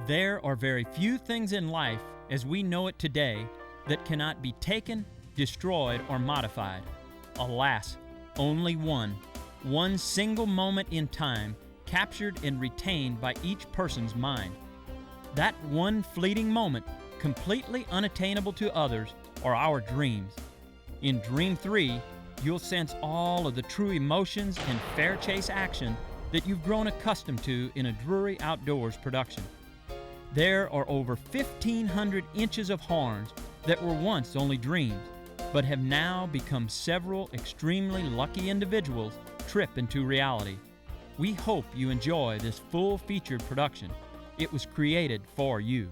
There are very few things in life, as we know it today, that cannot be taken, destroyed, or modified. Alas, only one single moment in time, captured and retained by each person's mind. That one fleeting moment, completely unattainable to others, are our dreams. In Dream 3, you'll sense all of the true emotions and fair chase action that you've grown accustomed to in a Drury Outdoors production. There are over 1,500 inches of horns that were once only dreams, but have now become several extremely lucky individuals trip into reality. We hope you enjoy this full-featured production. It was created for you.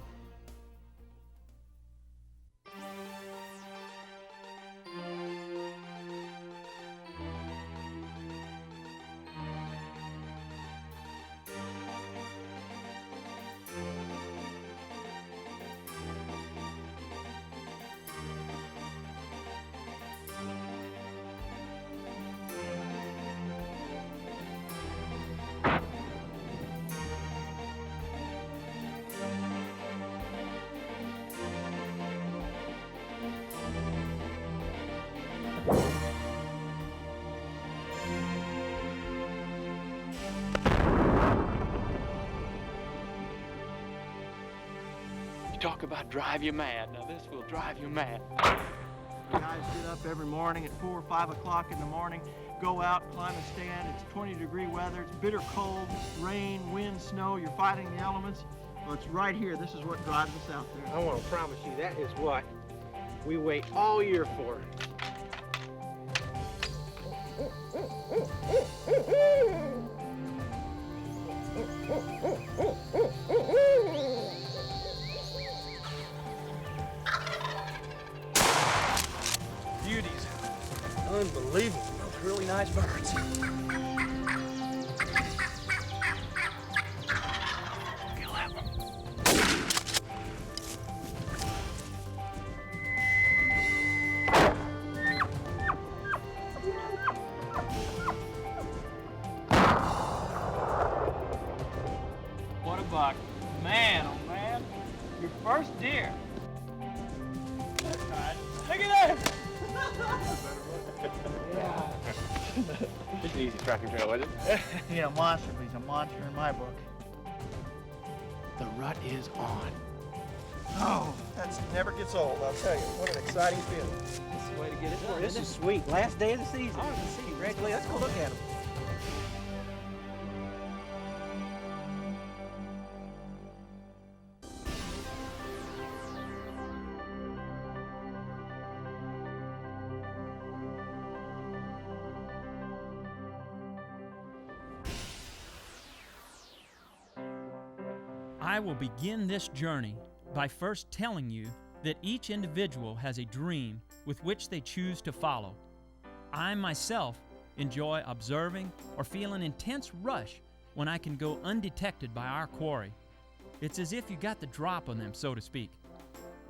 Talk about drive you mad. Now this will drive you mad. You guys get up every morning at 4 or 5 o'clock in the morning, go out, climb a stand. It's 20-degree weather, it's bitter cold, rain, wind, snow, you're fighting the elements. Well, it's right here. This is what drives us out there. I want to promise you that is what we wait all year for. Beauties. Unbelievable. Those really nice birds. Kill that one. What a buck. Man, oh man. Your first deer. Look at that! It's an easy tracking trail, isn't it? Yeah, monster, but he's a monster in my book. The rut is on. Oh, that never gets old, I'll tell you. What an exciting feeling. That's the way to get it done. This is sweet. Last day of the season. Oh, let's see. Congratulations. Let's go look at them. I will begin this journey by first telling you that each individual has a dream with which they choose to follow. I myself enjoy observing or feel an intense rush when I can go undetected by our quarry. It's as if you got the drop on them, so to speak.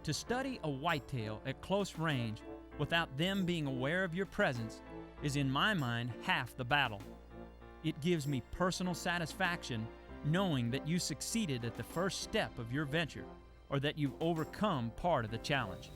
To study a whitetail at close range without them being aware of your presence is, in my mind, half the battle. It gives me personal satisfaction knowing that you succeeded at the first step of your venture, or that you've overcome part of the challenge.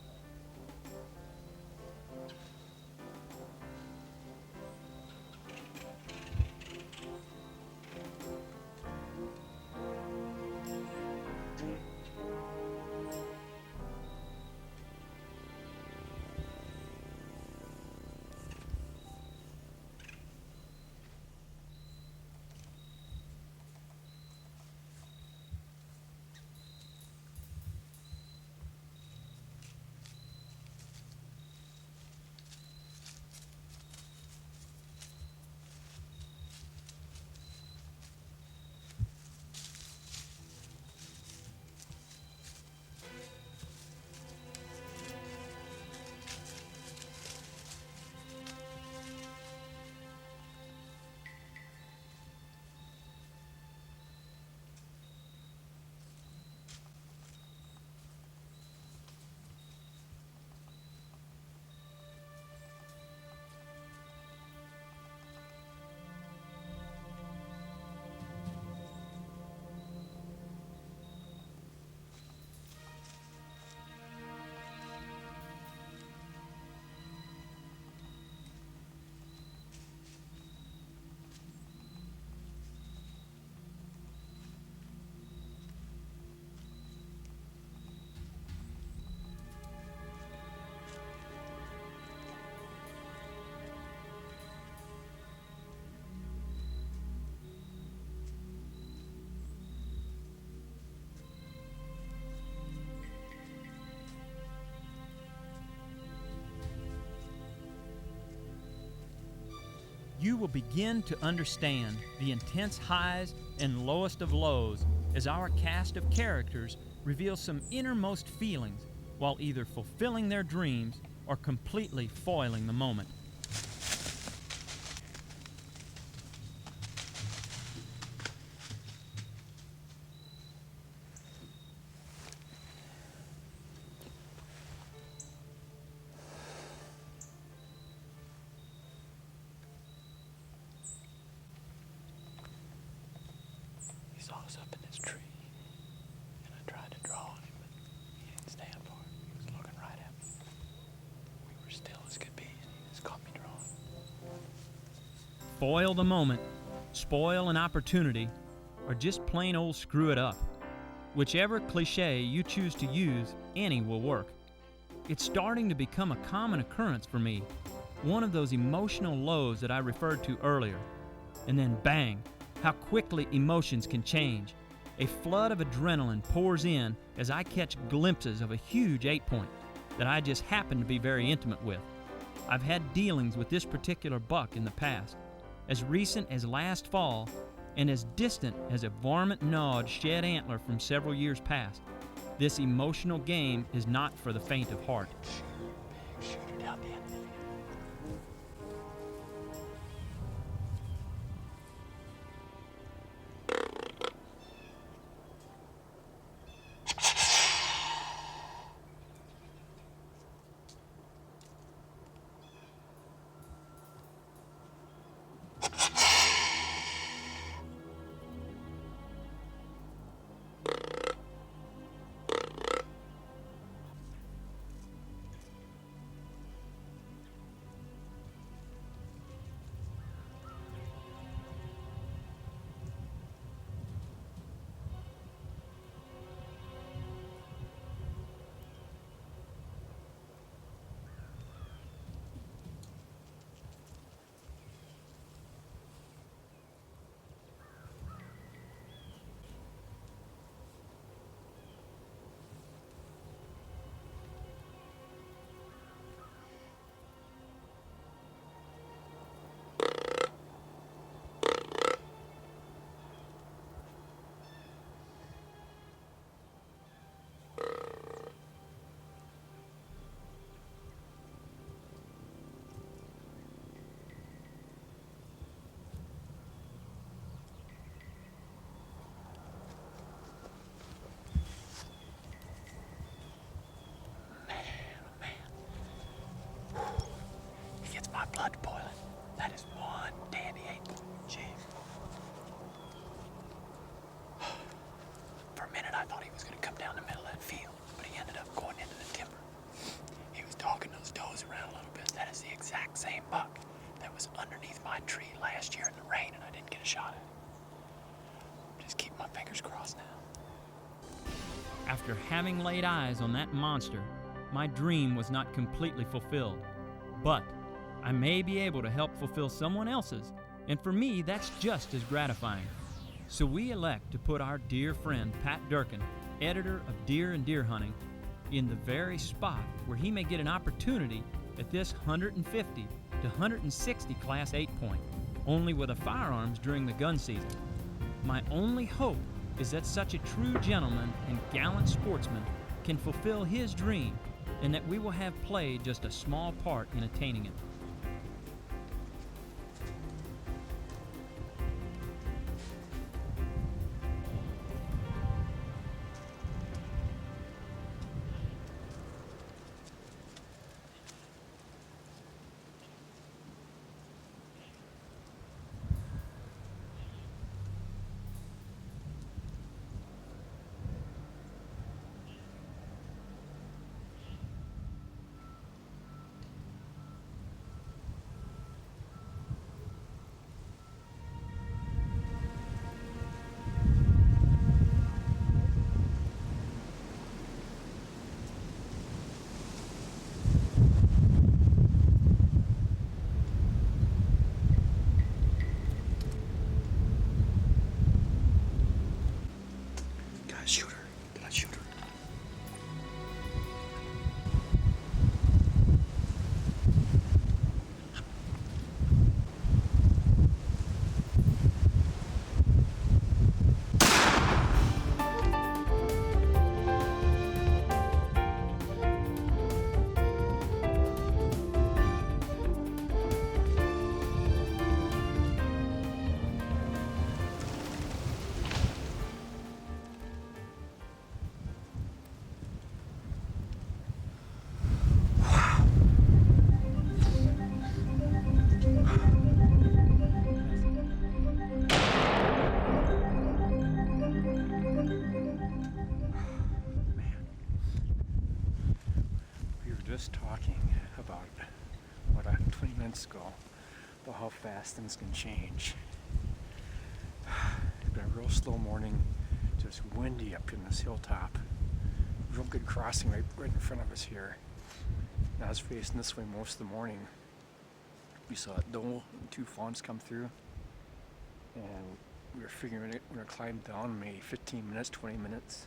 you will begin to understand the intense highs and lowest of lows as our cast of characters reveal some innermost feelings while either fulfilling their dreams or completely foiling the moment. He saw us up in this tree, and I tried to draw on him, but he didn't stand for it. He was looking right at me. We were still as could be, and he just caught me drawing. Foil the moment, spoil an opportunity, or just plain old screw it up. Whichever cliche you choose to use, any will work. It's starting to become a common occurrence for me, one of those emotional lows that I referred to earlier. And then bang, how quickly emotions can change. A flood of adrenaline pours in as I catch glimpses of a huge 8-point that I just happen to be very intimate with. I've had dealings with this particular buck in the past, as recent as last fall and as distant as a varmint-gnawed shed antler from several years past. This emotional game is not for the faint of heart. Big shooter down the end. My blood boiling. That is one dandy 8-point. Gee. For a minute, I thought he was going to come down the middle of that field, but he ended up going into the timber. He was dogging those does around a little bit. That is the exact same buck that was underneath my tree last year in the rain, and I didn't get a shot at it. Just keep my fingers crossed now. After having laid eyes on that monster, my dream was not completely fulfilled, but I may be able to help fulfill someone else's, and for me, that's just as gratifying. So we elect to put our dear friend Pat Durkin, editor of Deer and Deer Hunting, in the very spot where he may get an opportunity at this 150 to 160 Class 8-point, only with a firearms during the gun season. My only hope is that such a true gentleman and gallant sportsman can fulfill his dream, and that we will have played just a small part in attaining it. was talking about, 20 minutes ago, about how fast things can change. It's been a real slow morning, just windy up in this hilltop. Real good crossing right in front of us here. And I was facing this way most of the morning. We saw a doe and 2 fawns come through, and we were figuring we're gonna climb down maybe 15 minutes, 20 minutes.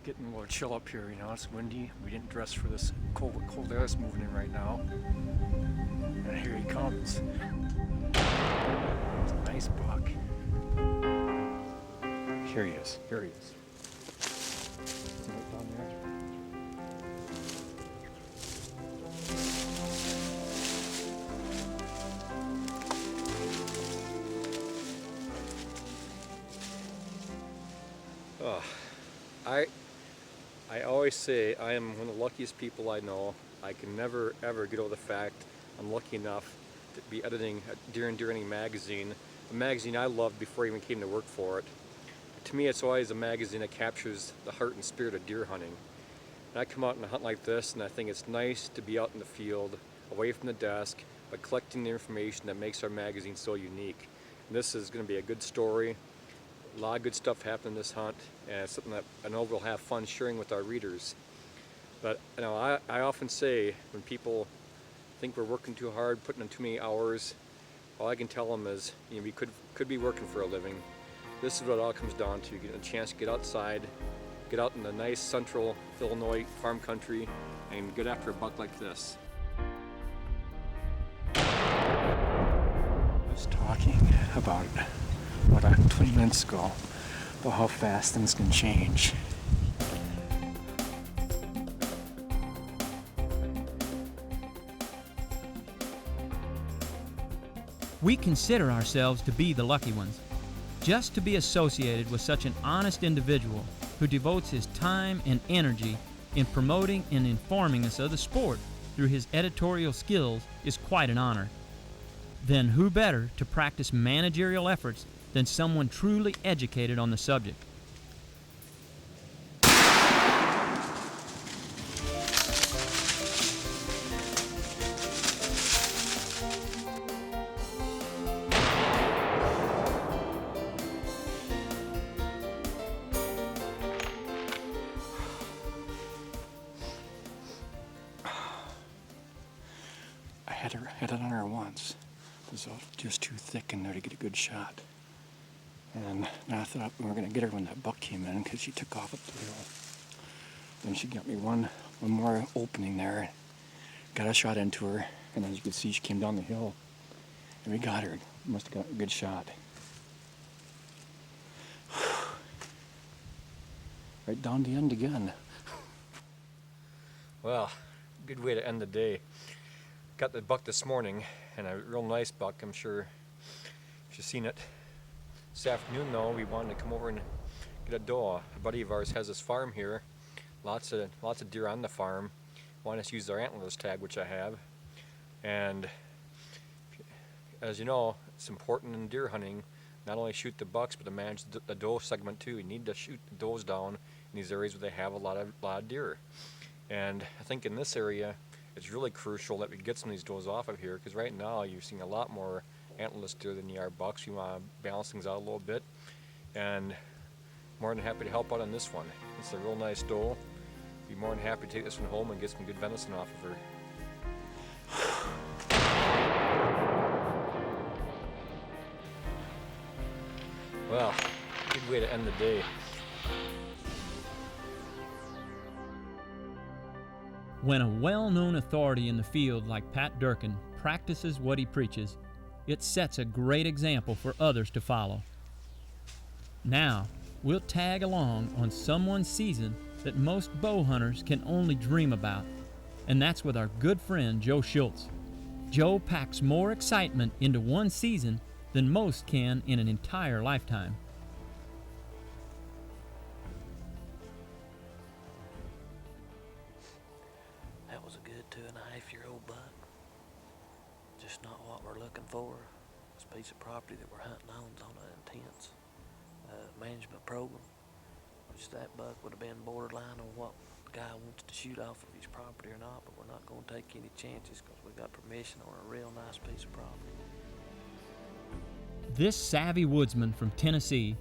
Getting a little chill up here, you know, it's windy. We didn't dress for this cold air that's moving in right now. And here he comes. It's a nice buck. Here he is. Right down there. I always say I am one of the luckiest people I know. I can never ever get over the fact I'm lucky enough to be editing Deer and Deer Hunting magazine, a magazine I loved before I even came to work for it. To me, it's always a magazine that captures the heart and spirit of deer hunting. And I come out and hunt like this, and I think it's nice to be out in the field, away from the desk, but collecting the information that makes our magazine so unique. And this is going to be a good story. A lot of good stuff happened in this hunt, and it's something that I know we'll have fun sharing with our readers. But you know, I often say when people think we're working too hard, putting in too many hours, all I can tell them is, you know, we could be working for a living. This is what it all comes down to: getting a chance to get outside, get out in the nice central Illinois farm country, and get after a buck like this. I was talking about 20 minutes ago about how fast things can change. We consider ourselves to be the lucky ones. Just to be associated with such an honest individual who devotes his time and energy in promoting and informing us of the sport through his editorial skills is quite an honor. Then who better to practice managerial efforts than someone truly educated on the subject? I had it on her once. It was just too thick in there to get a good shot. And I thought we were going to get her when that buck came in, because she took off up the hill. Then she got me one more opening there, got a shot into her, and as you can see, she came down the hill, and we got her. Must have got a good shot. Right down the end again. Well, good way to end the day. Got the buck this morning, and a real nice buck. I'm sure if you've seen it. This afternoon, though, we wanted to come over and get a doe. A buddy of ours has this farm here. Lots of deer on the farm. Wanted us to use our antlers tag, which I have. And as you know, it's important in deer hunting not only shoot the bucks, but to manage the doe segment too. You need to shoot the does down in these areas where they have a lot of deer. And I think in this area, it's really crucial that we get some of these does off of here, because right now you're seeing a lot more antlerless deer than you are bucks. We want to balance things out a little bit, and more than happy to help out on this one. It's a real nice doe. Be more than happy to take this one home and get some good venison off of her. Well, good way to end the day. When a well-known authority in the field like Pat Durkin practices what he preaches, it sets a great example for others to follow. Now, we'll tag along on someone's season that most bow hunters can only dream about, and that's with our good friend Joe Shultz. Joe packs more excitement into one season than most can in an entire lifetime. That was a good 2.5-year-old buck. Just not what we're looking for. This piece of property that we're hunting on is on an intense management program, which that buck would have been borderline on what the guy wants to shoot off of his property or not, but we're not going to take any chances because we got permission on a real nice piece of property. This savvy woodsman from Tennessee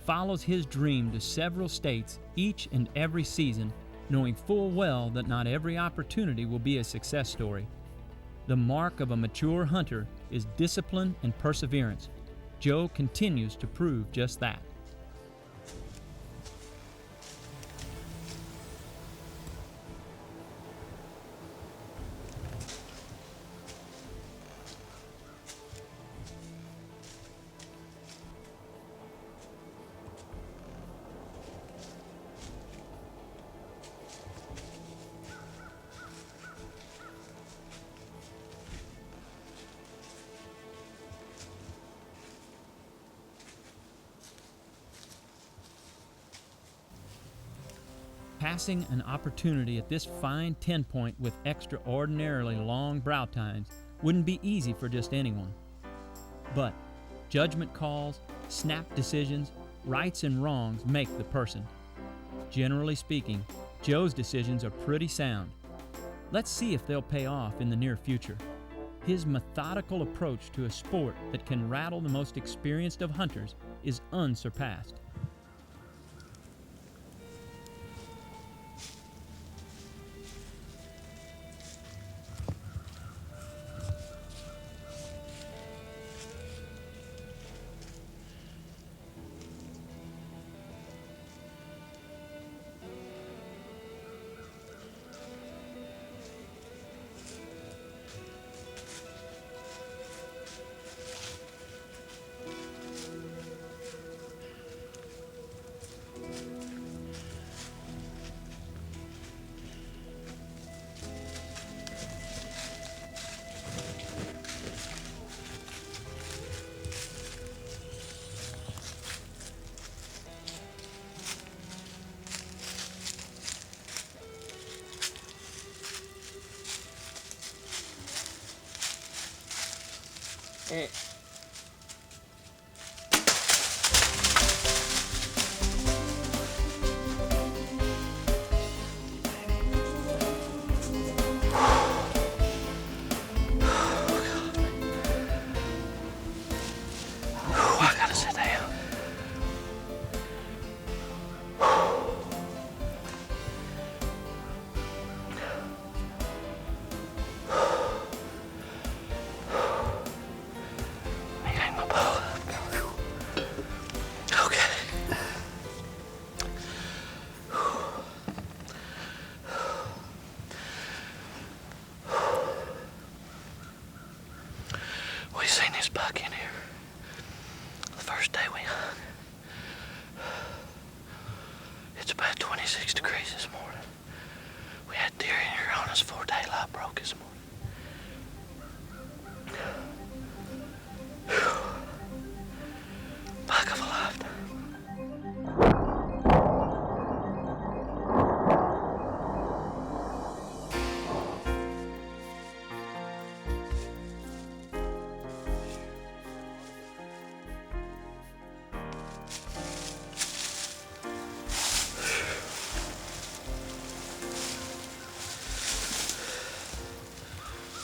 follows his dream to several states each and every season, knowing full well that not every opportunity will be a success story. The mark of a mature hunter is discipline and perseverance. Joe continues to prove just that. Passing an opportunity at this fine 10-point with extraordinarily long brow tines wouldn't be easy for just anyone. But judgment calls, snap decisions, rights and wrongs make the person. Generally speaking, Joe's decisions are pretty sound. Let's see if they'll pay off in the near future. His methodical approach to a sport that can rattle the most experienced of hunters is unsurpassed.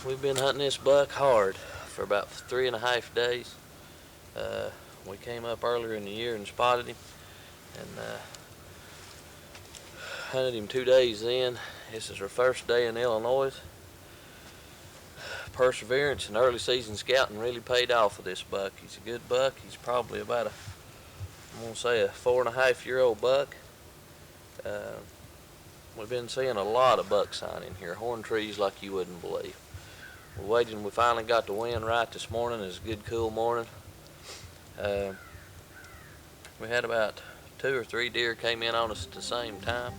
We've been hunting this buck hard for about 3.5 days. We came up earlier in the year and spotted him, and hunted him 2 days in. This is our first day in Illinois. Perseverance and early season scouting really paid off with this buck. He's a good buck. He's probably about I'm gonna say a 4.5-year-old buck. We've been seeing a lot of buck sign in here, horn trees like you wouldn't believe. We're waiting. We finally got the wind right this morning. It's a good, cool morning. We had about 2 or 3 deer came in on us at the same time,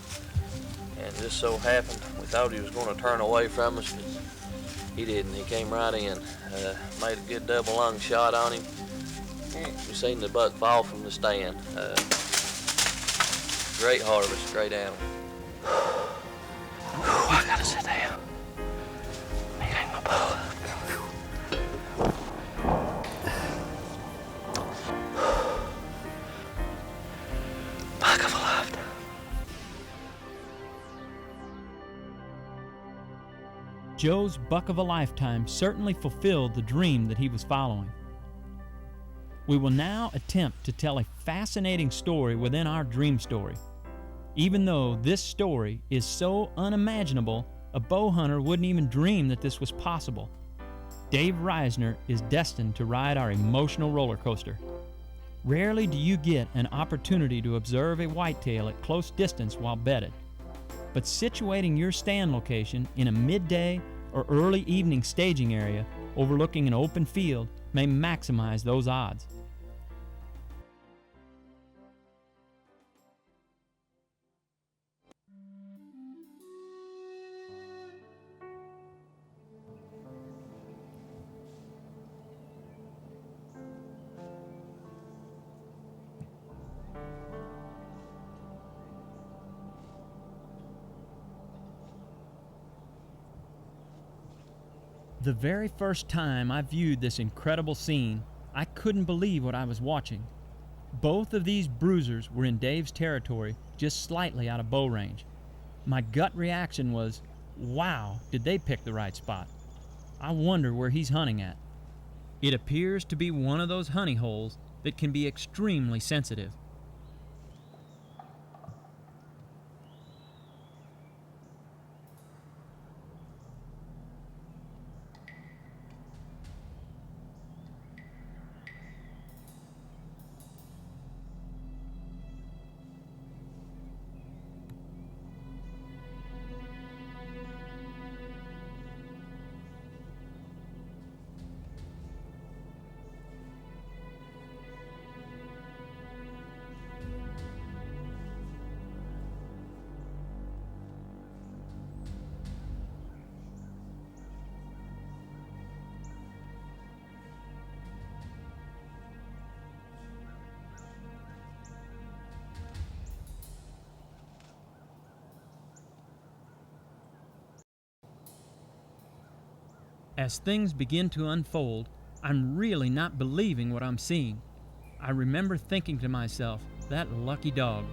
and just so happened we thought he was going to turn away from us, but he didn't. He came right in. Made a good double lung shot on him. We seen the buck fall from the stand. Great harvest, great animal. I gotta sit down. Hang my bow. Buck of a lifetime. Joe's buck of a lifetime certainly fulfilled the dream that he was following. We will now attempt to tell a fascinating story within our dream story. Even though this story is so unimaginable, a bow hunter wouldn't even dream that this was possible. Dave Reisner is destined to ride our emotional roller coaster. Rarely do you get an opportunity to observe a whitetail at close distance while bedded. But situating your stand location in a midday or early evening staging area overlooking an open field may maximize those odds. The very first time I viewed this incredible scene, I couldn't believe what I was watching. Both of these bruisers were in Dave's territory, just slightly out of bow range. My gut reaction was, wow, did they pick the right spot? I wonder where he's hunting at. It appears to be one of those honey holes that can be extremely sensitive. As things begin to unfold, I'm really not believing what I'm seeing. I remember thinking to myself, that lucky dog.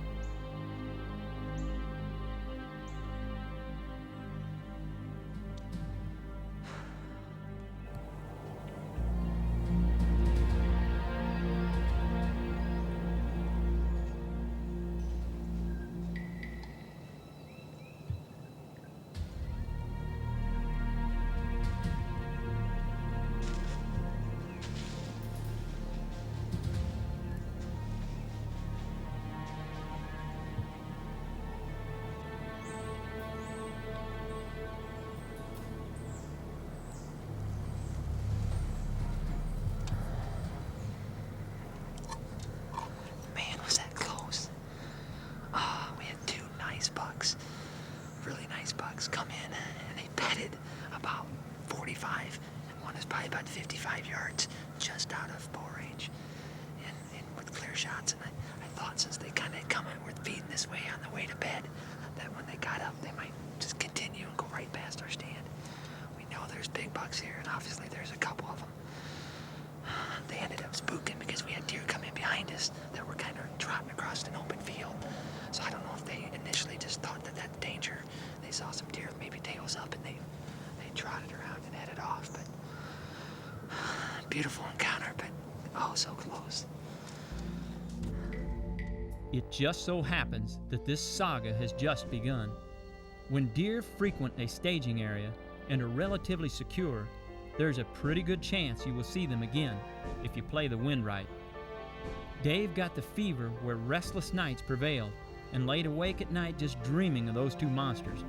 Come in and they bedded about 45 and one is probably about 55 yards just out of bow range and with clear shots. And I thought since they kind of come in, we're feeding this way on the way to bed, that when they got up they might just continue and go right past our stand. We know there's big bucks here, and obviously there's a couple of them. They ended up spooking because we had deer come in behind us that were kind of trotting across an open field. So I don't know if they initially just thought that that's danger. They saw some deer maybe tails up and they trotted around and headed off. But beautiful encounter, but oh so close. It just so happens that this saga has just begun. When deer frequent a staging area and are relatively secure, there's a pretty good chance you will see them again if you play the wind right. Dave got the fever where restless nights prevailed and laid awake at night just dreaming of those two monsters.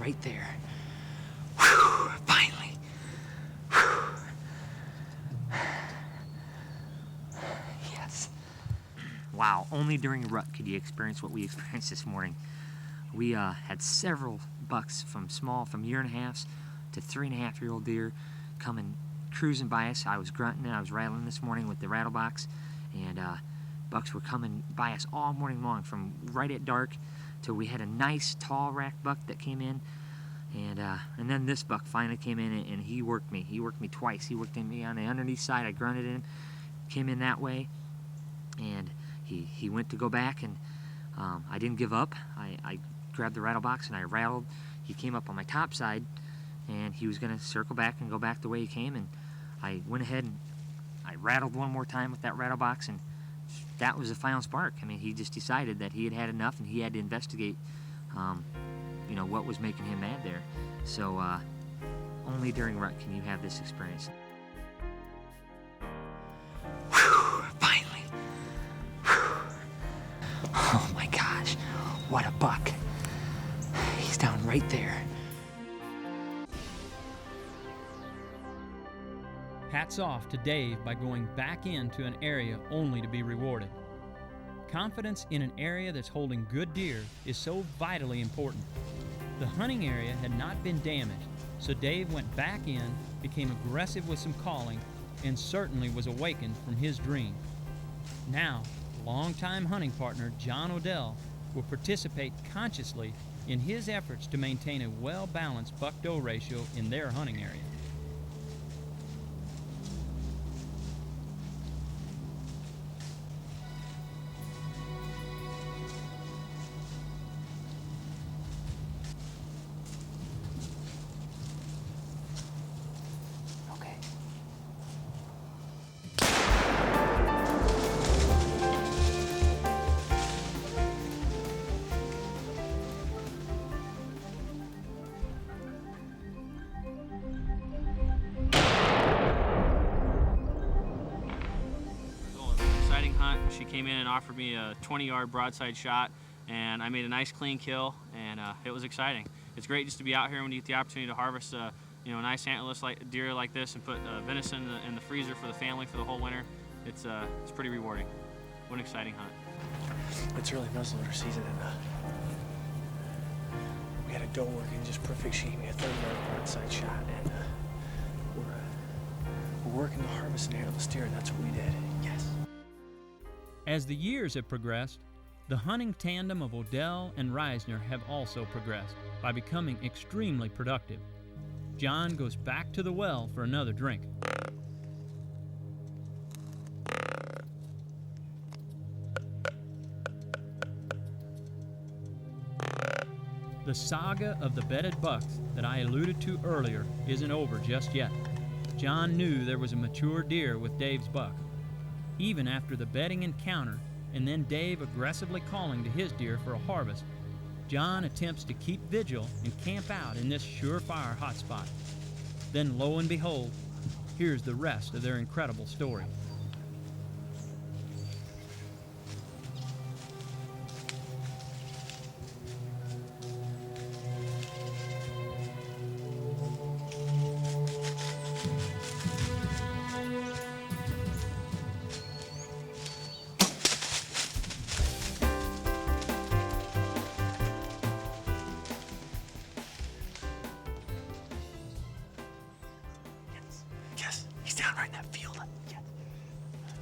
right there. Whew, finally. Whew. Yes. Wow, only during a rut could you experience what we experienced this morning. We had several bucks from year and a halves to 3.5-year-old deer coming cruising by us. I was grunting and I was rattling this morning with the rattle box, and bucks were coming by us all morning long from right at dark till we had a nice tall rack buck that came in, and then this buck finally came in and he worked me. He worked me twice. He worked me on the underneath side. I grunted him, came in that way, and he went to go back, and I didn't give up. I grabbed the rattle box and I rattled. He came up on my top side, and he was going to circle back and go back the way he came, and I went ahead and I rattled one more time with that rattle box, and that was the final spark. I mean, he just decided that he had had enough and he had to investigate, you know, what was making him mad there. So only during rut can you have this experience. Whew, finally. Whew. Oh my gosh, what a buck. He's down right there. Hats off to Dave by going back into an area only to be rewarded. Confidence in an area that's holding good deer is so vitally important. The hunting area had not been damaged, so Dave went back in, became aggressive with some calling, and certainly was awakened from his dream. Now, longtime hunting partner John Odell will participate consciously in his efforts to maintain a well-balanced buck-doe ratio in their hunting area. Hunt. She came in and offered me a 20-yard broadside shot, and I made a nice clean kill, and it was exciting. It's great just to be out here when you get the opportunity to harvest a nice antlerless deer like this and put venison in the freezer for the family for the whole winter. It's pretty rewarding. What an exciting hunt. It's early muzzleloader season, and we had a doe working just perfect. She gave me a 30-yard broadside shot, and we're working to harvest an antlerless deer, and that's what we did. Yes. As the years have progressed, the hunting tandem of Odell and Reisner have also progressed by becoming extremely productive. John goes back to the well for another drink. The saga of the bedded bucks that I alluded to earlier isn't over just yet. John knew there was a mature deer with Dave's buck. Even after the bedding encounter, and then Dave aggressively calling to his deer for a harvest, John attempts to keep vigil and camp out in this surefire hotspot. Then lo and behold, here's the rest of their incredible story. Yes, he's down right in that field. Yes.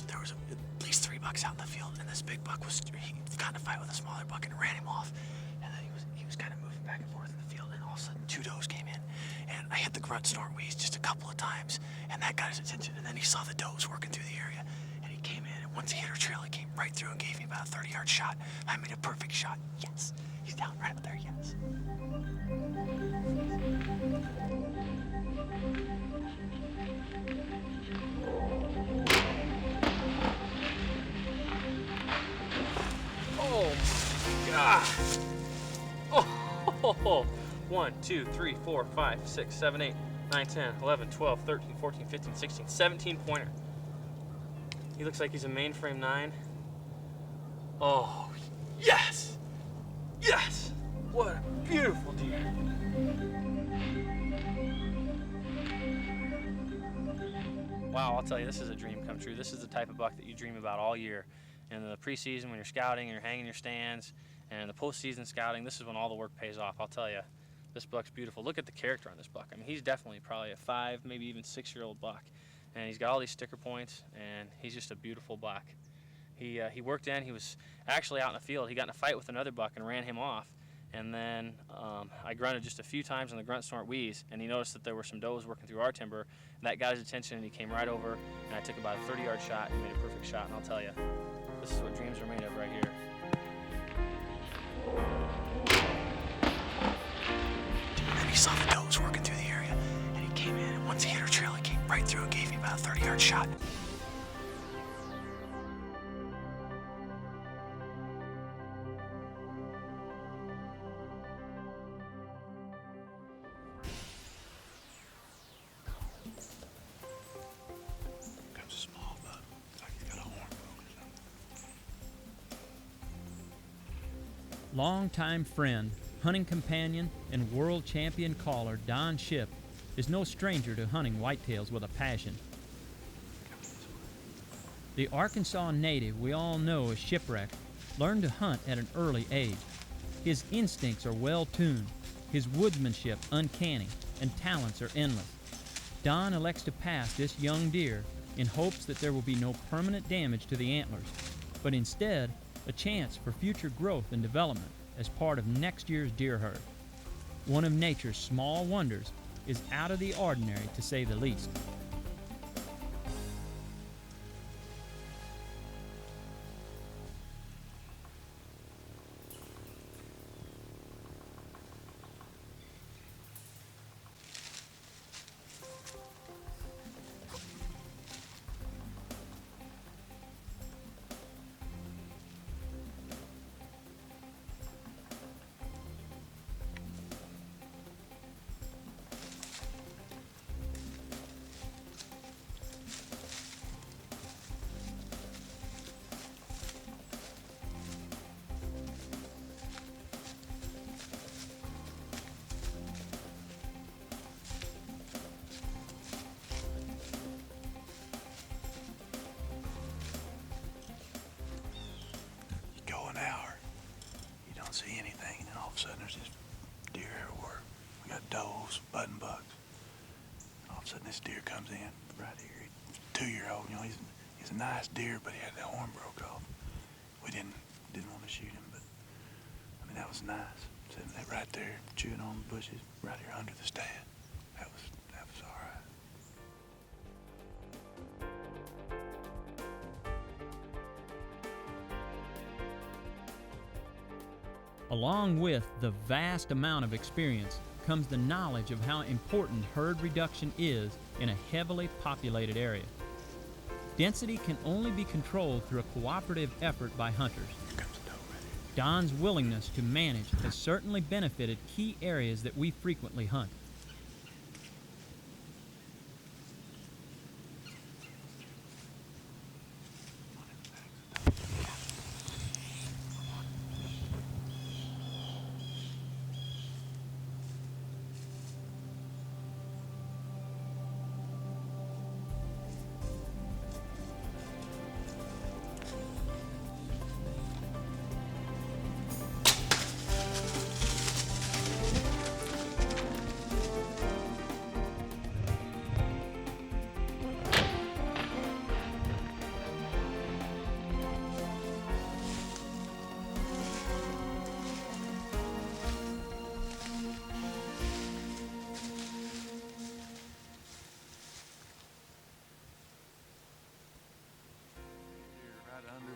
There was at least 3 bucks out in the field, and this big buck he got in a fight with a smaller buck and ran him off. And then he was kind of moving back and forth in the field, and all of a sudden 2 does came in, and I hit the grunt snort wheeze just a couple of times, and that got his attention. And then he saw the does working through the area, and he came in, and once he hit her trail, he came right through and gave me about a 30-yard shot. I made a perfect shot. Yes, he's down right up there. Yes. Oh my God! Oh, 1, 2, 3, 4, 5, 6, 7, 8, 9, 10, 11, 12, 13, 14, 15, 16, 17 pointer. He looks like he's a mainframe 9. Oh, yes! Yes! What a beautiful deer. Wow, I'll tell you, this is a dream come true. This is the type of buck that you dream about all year. In the preseason, when you're scouting and you're hanging your stands, and the postseason scouting, this is when all the work pays off. I'll tell you, this buck's beautiful. Look at the character on this buck. I mean, he's definitely probably a 5, maybe even 6-year-old buck. And he's got all these sticker points, and he's just a beautiful buck. He worked in, he was actually out in the field. He got in a fight with another buck and ran him off. And then I grunted just a few times on the grunt, snort, wheeze, and he noticed that there were some does working through our timber, and that got his attention, and he came right over, and I took about a 30-yard shot and made a perfect shot. And I'll tell you, this is what dreams are made of right here. And he saw the does working through the area, and he came in, and once he hit her trail, he came right through and gave me about a 30-yard shot. Longtime friend, hunting companion, and world champion caller Don Shipp is no stranger to hunting whitetails with a passion. The Arkansas native we all know as Shipwreck learned to hunt at an early age. His instincts are well-tuned, his woodsmanship uncanny, and talents are endless. Don elects to pass this young deer in hopes that there will be no permanent damage to the antlers, but instead a chance for future growth and development as part of next year's deer herd. One of nature's small wonders is out of the ordinary, to say the least. See anything, and then all of a sudden there's this deer everywhere. We got does, button bucks. And all of a sudden this deer comes in right here. He's a 2-year-old, you know, he's a nice deer, but he had the horn broke off. We didn't want to shoot him, but I mean that was nice. Sitting there right there, chewing on the bushes, right here under the stand. That was all right. Along with the vast amount of experience comes the knowledge of how important herd reduction is in a heavily populated area. Density can only be controlled through a cooperative effort by hunters. Don's willingness to manage has certainly benefited key areas that we frequently hunt.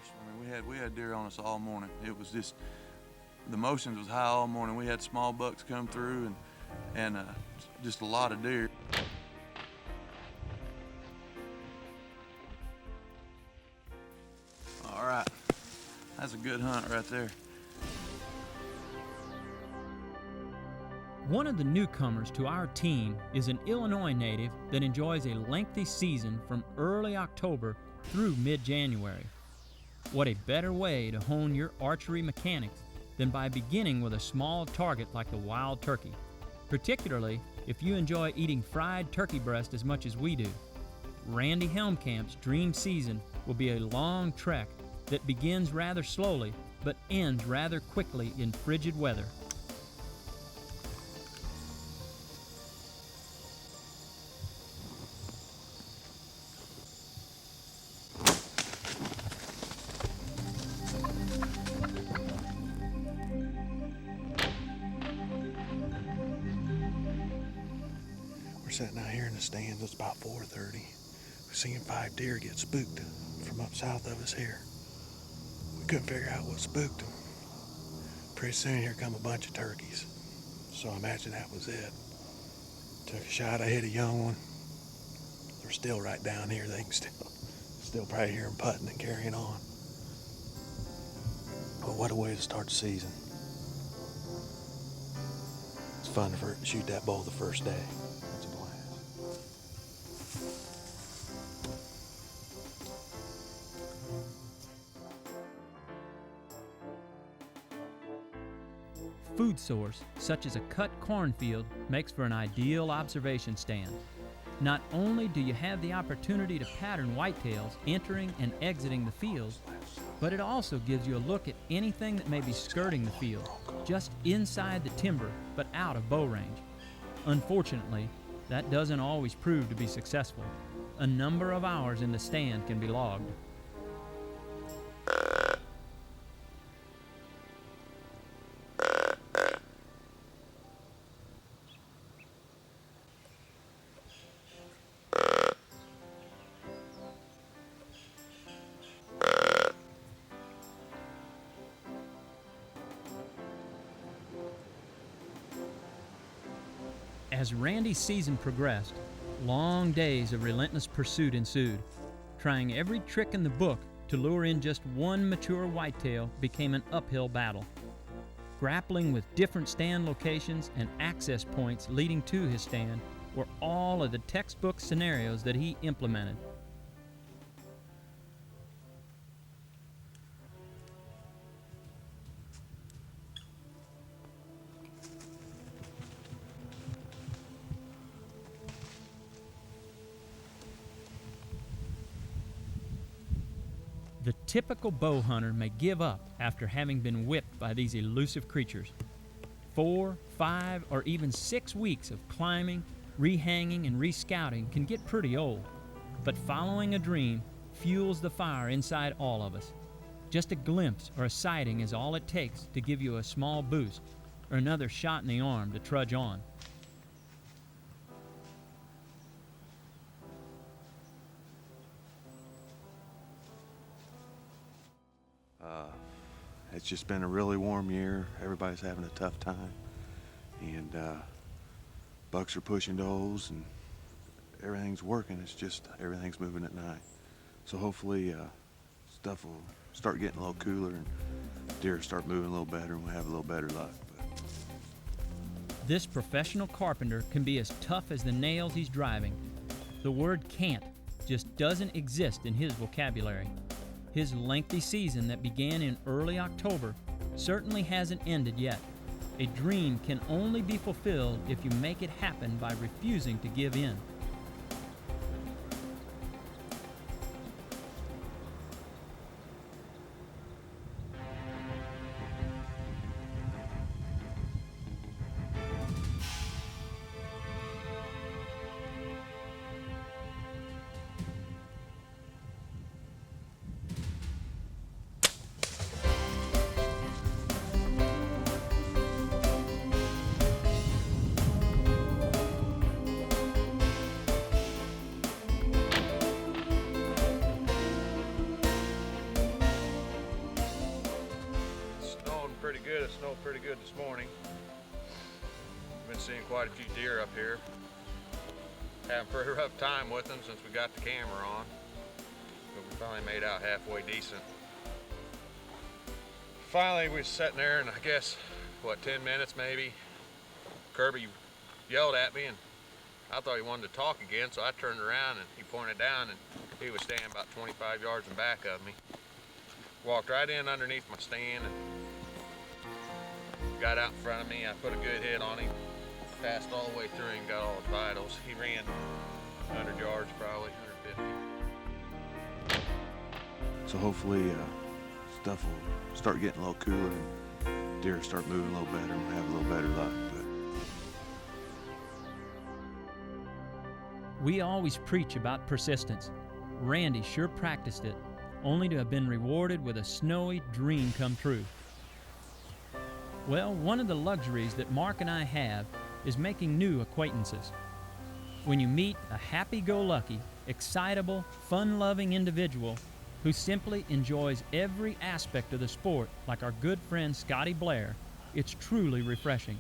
I mean, we had deer on us all morning. It was just, the motions was high all morning. We had small bucks come through and just a lot of deer. All right, that's a good hunt right there. One of the newcomers to our team is an Illinois native that enjoys a lengthy season from early October through mid-January. What a better way to hone your archery mechanics than by beginning with a small target like the wild turkey, particularly if you enjoy eating fried turkey breast as much as we do. Randy Helmkamp's dream season will be a long trek that begins rather slowly but ends rather quickly in frigid weather. We're sitting out here in the stands. It's about 4:30. We're seeing 5 deer get spooked from up south of us here. We couldn't figure out what spooked them. Pretty soon here come a bunch of turkeys. So I imagine that was it. Took a shot, I hit a young one. They're still right down here. They can still probably hear them putting and carrying on. But what a way to start the season. It's fun to shoot that bull the first day. It's a blast. Food source, such as a cut cornfield, makes for an ideal observation stand. Not only do you have the opportunity to pattern whitetails entering and exiting the field, but it also gives you a look at anything that may be skirting the field, just inside the timber but out of bow range. Unfortunately, that doesn't always prove to be successful. A number of hours in the stand can be logged. As Randy's season progressed, long days of relentless pursuit ensued. Trying every trick in the book to lure in just one mature whitetail became an uphill battle. Grappling with different stand locations and access points leading to his stand were all of the textbook scenarios that he implemented. The typical bow hunter may give up after having been whipped by these elusive creatures. 4, 5, or even 6 weeks of climbing, rehanging, and rescouting can get pretty old, but following a dream fuels the fire inside all of us. Just a glimpse or a sighting is all it takes to give you a small boost or another shot in the arm to trudge on. It's just been a really warm year. Everybody's having a tough time. And bucks are pushing does and everything's working. It's just everything's moving at night. So hopefully stuff will start getting a little cooler and deer start moving a little better and we'll have a little better luck. This professional carpenter can be as tough as the nails he's driving. The word can't just doesn't exist in his vocabulary. His lengthy season that began in early October certainly hasn't ended yet. A dream can only be fulfilled if you make it happen by refusing to give in. It snowed pretty good this morning. Been seeing quite a few deer up here. Having a pretty rough time with them since we got the camera on, but we finally made out halfway decent. Finally, we was sitting there, and I guess, what, 10 minutes maybe, Kirby yelled at me, and I thought he wanted to talk again, so I turned around and he pointed down, and he was standing about 25 yards in back of me. Walked right in underneath my stand, and got out in front of me. I put a good hit on him, passed all the way through and got all his vitals. He ran 100 yards, probably 150. So hopefully stuff will start getting a little cooler and deer start moving a little better and we'll have a little better luck. We always preach about persistence. Randy sure practiced it, only to have been rewarded with a snowy dream come true. Well, one of the luxuries that Mark and I have is making new acquaintances. When you meet a happy-go-lucky, excitable, fun-loving individual who simply enjoys every aspect of the sport, like our good friend Scotty Blair, it's truly refreshing.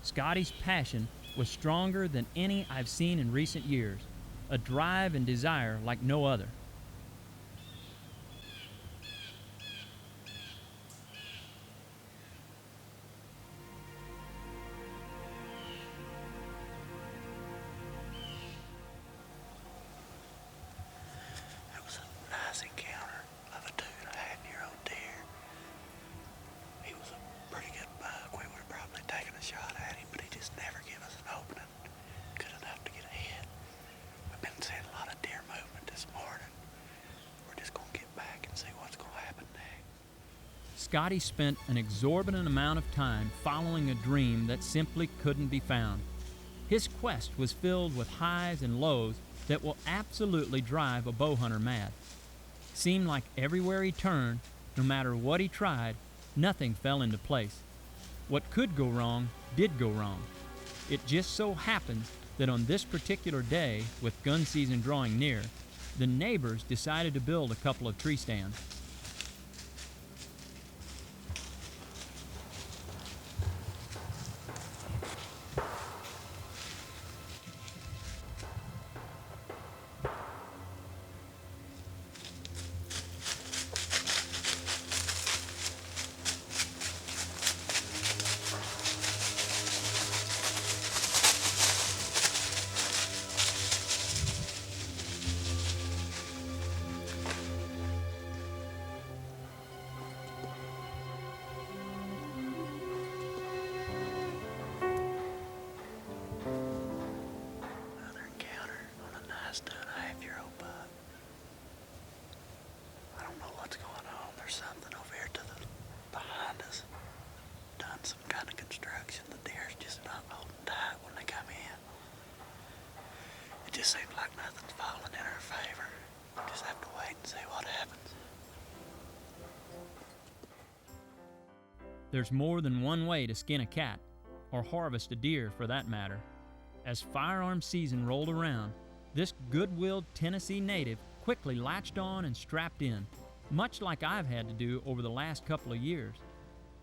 Scotty's passion was stronger than any I've seen in recent years, a drive and desire like no other. It was a nice encounter of a 2.5-year-old deer. He was a pretty good buck. We would have probably taken a shot at him, but he just never gave us an opening good enough to get a hit. We've been seeing a lot of deer movement this morning. We're just going to get back and see what's going to happen next. Scotty spent an exorbitant amount of time following a dream that simply couldn't be found. His quest was filled with highs and lows that will absolutely drive a bow hunter mad. Seemed like everywhere he turned, no matter what he tried, nothing fell into place. What could go wrong did go wrong. It just so happened that on this particular day, with gun season drawing near, the neighbors decided to build a couple of tree stands. Another encounter on a nice 2.5-year-old buck. I don't know what's going on. There's something over here to the behind us. Done some kind of construction. The deer's just not holding tight when they come in. It just seems like nothing's falling in our favor. Just have to wait and see what happens. There's more than one way to skin a cat, or harvest a deer for that matter. As firearm season rolled around, this good-willed Tennessee native quickly latched on and strapped in, much like I've had to do over the last couple of years.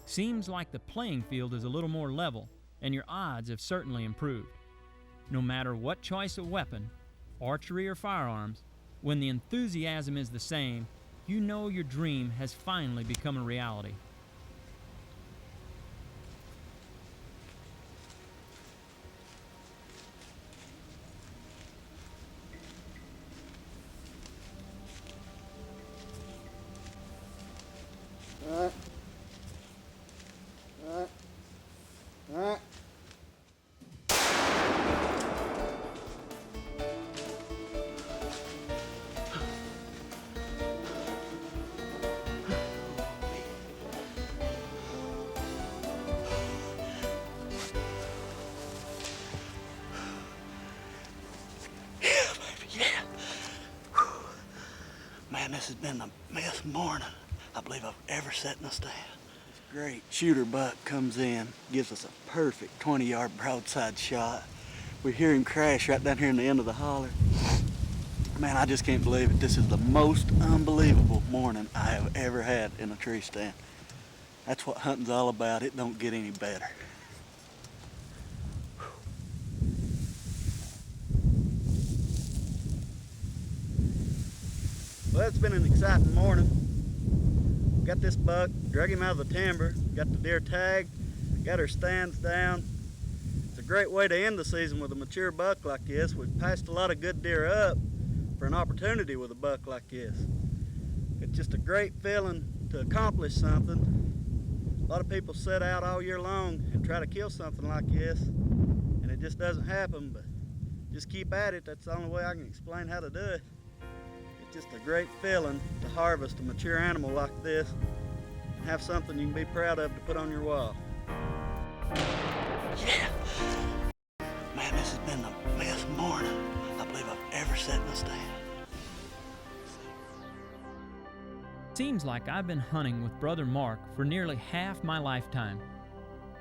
Seems like the playing field is a little more level, and your odds have certainly improved. No matter what choice of weapon, archery or firearms, when the enthusiasm is the same, you know your dream has finally become a reality. Man, this has been the best morning I believe I've ever sat in a stand. This great shooter buck comes in, gives us a perfect 20-yard broadside shot. We hear him crash right down here in the end of the holler. Man, I just can't believe it. This is the most unbelievable morning I have ever had in a tree stand. That's what hunting's all about. It don't get any better. Well, it's been an exciting morning. Got this buck, drug him out of the timber, got the deer tagged, got our stands down. It's a great way to end the season with a mature buck like this. We've passed a lot of good deer up for an opportunity with a buck like this. It's just a great feeling to accomplish something A lot of people set out all year long and try to kill something like this, and it just doesn't happen, but just keep at it. That's the only way I can explain how to do it. It's just a great feeling to harvest a mature animal like this and have something you can be proud of to put on your wall. Yeah! Man, this has been the best morning I believe I've ever sat in a stand. Seems like I've been hunting with Brother Mark for nearly half my lifetime.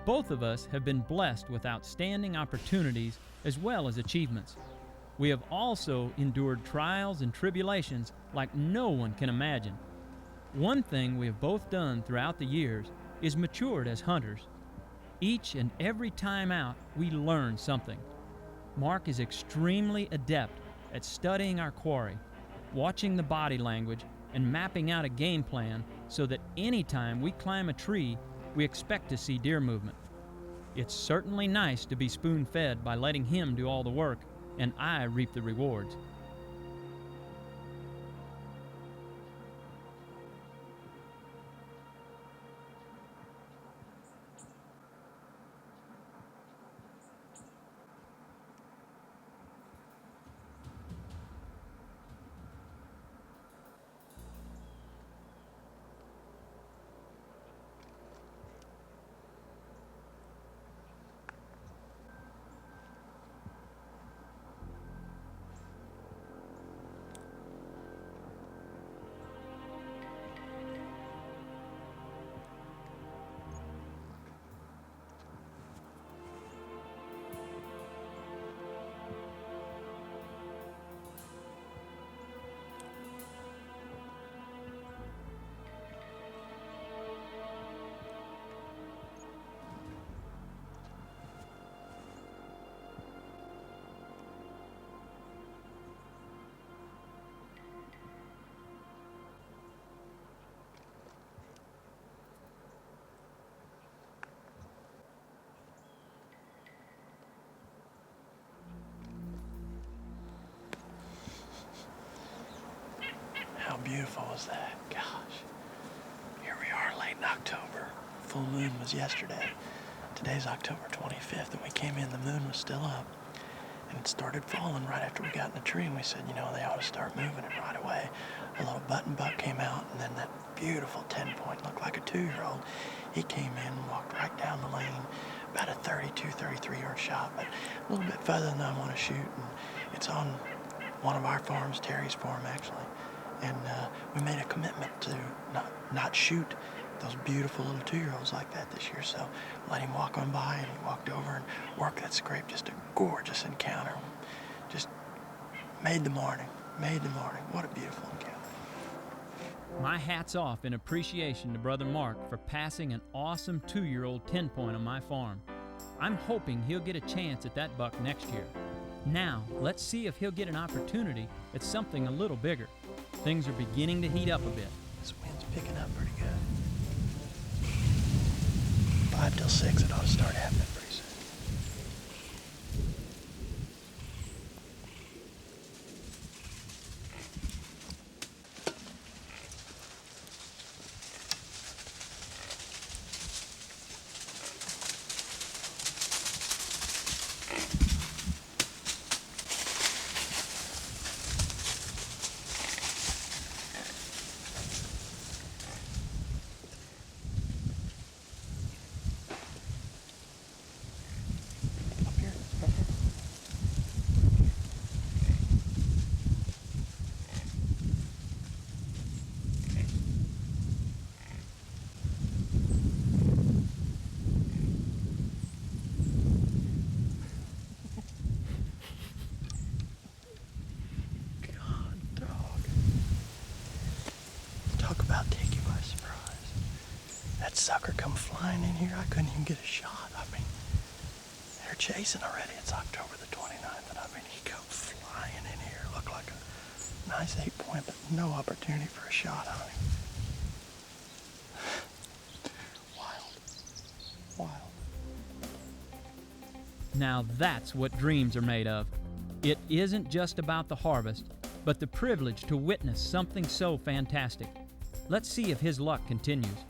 Both of us have been blessed with outstanding opportunities as well as achievements. We have also endured trials and tribulations like no one can imagine. One thing we have both done throughout the years is matured as hunters. Each and every time out, we learn something. Mark is extremely adept at studying our quarry, watching the body language, and mapping out a game plan so that anytime we climb a tree, we expect to see deer movement. It's certainly nice to be spoon-fed by letting him do all the work and I reap the rewards. How beautiful was that? Gosh. Here we are, late in October. Full moon was yesterday. Today's October 25th, and we came in, the moon was still up. And it started falling right after we got in the tree, and we said, you know, they ought to start moving it right away. A little button buck came out, and then that beautiful 10-point, looked like a 2-year-old. He came in and walked right down the lane, about a 32, 33-yard shot, but a little bit further than I want to shoot. And it's on one of our farms, Terry's farm, actually. And we made a commitment to not shoot those beautiful little 2-year-olds like that this year. So let him walk on by, and he walked over and worked that scrape. Just a gorgeous encounter. Just made the morning. What a beautiful encounter. My hat's off in appreciation to Brother Mark for passing an awesome 2-year-old 10-point on my farm. I'm hoping he'll get a chance at that buck next year. Now, let's see if he'll get an opportunity at something a little bigger. Things are beginning to heat up a bit. This wind's picking up pretty good. 5 till 6, it ought to start happening pretty soon. Sucker come flying in here, I couldn't even get a shot. I mean, they're chasing already. It's October the 29th, and I mean, he come flying in here. Looked like a nice 8-point, but no opportunity for a shot on him. Wild. Now that's what dreams are made of. It isn't just about the harvest, but the privilege to witness something so fantastic. Let's see if his luck continues.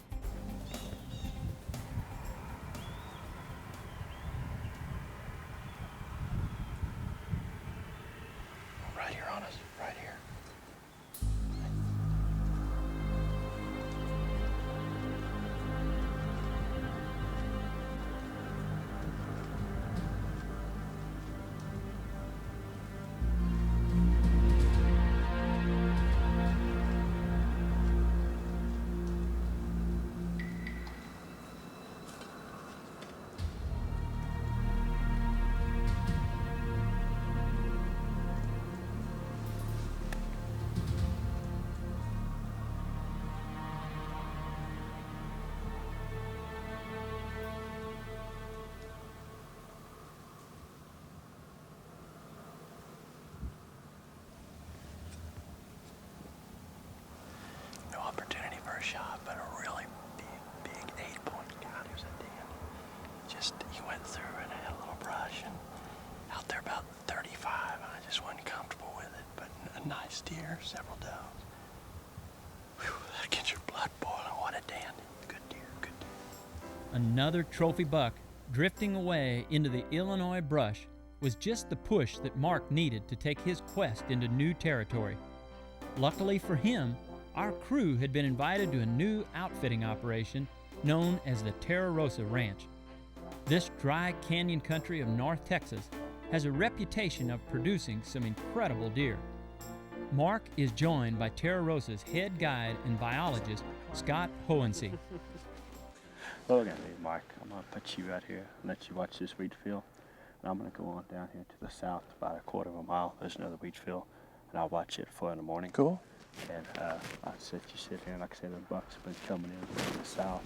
nice deer, several does. Whew, that gets your blood boiling. What a dandy. Good deer, good deer. Another trophy buck drifting away into the Illinois brush was just the push that Mark needed to take his quest into new territory. Luckily for him, our crew had been invited to a new outfitting operation known as the Terra Rosa Ranch. This dry canyon country of North Texas has a reputation of producing some incredible deer. Mark is joined by Terra Rosa's head guide and biologist, Scott Hohensee. Look at me, Mark. I'm going to put you right here and let you watch this wheat field. And I'm going to go on down here to the south about a quarter of a mile. There's another wheat field, and I'll watch it for in the morning. Cool. And I'll sit here, and like I said, the bucks have been coming in from the south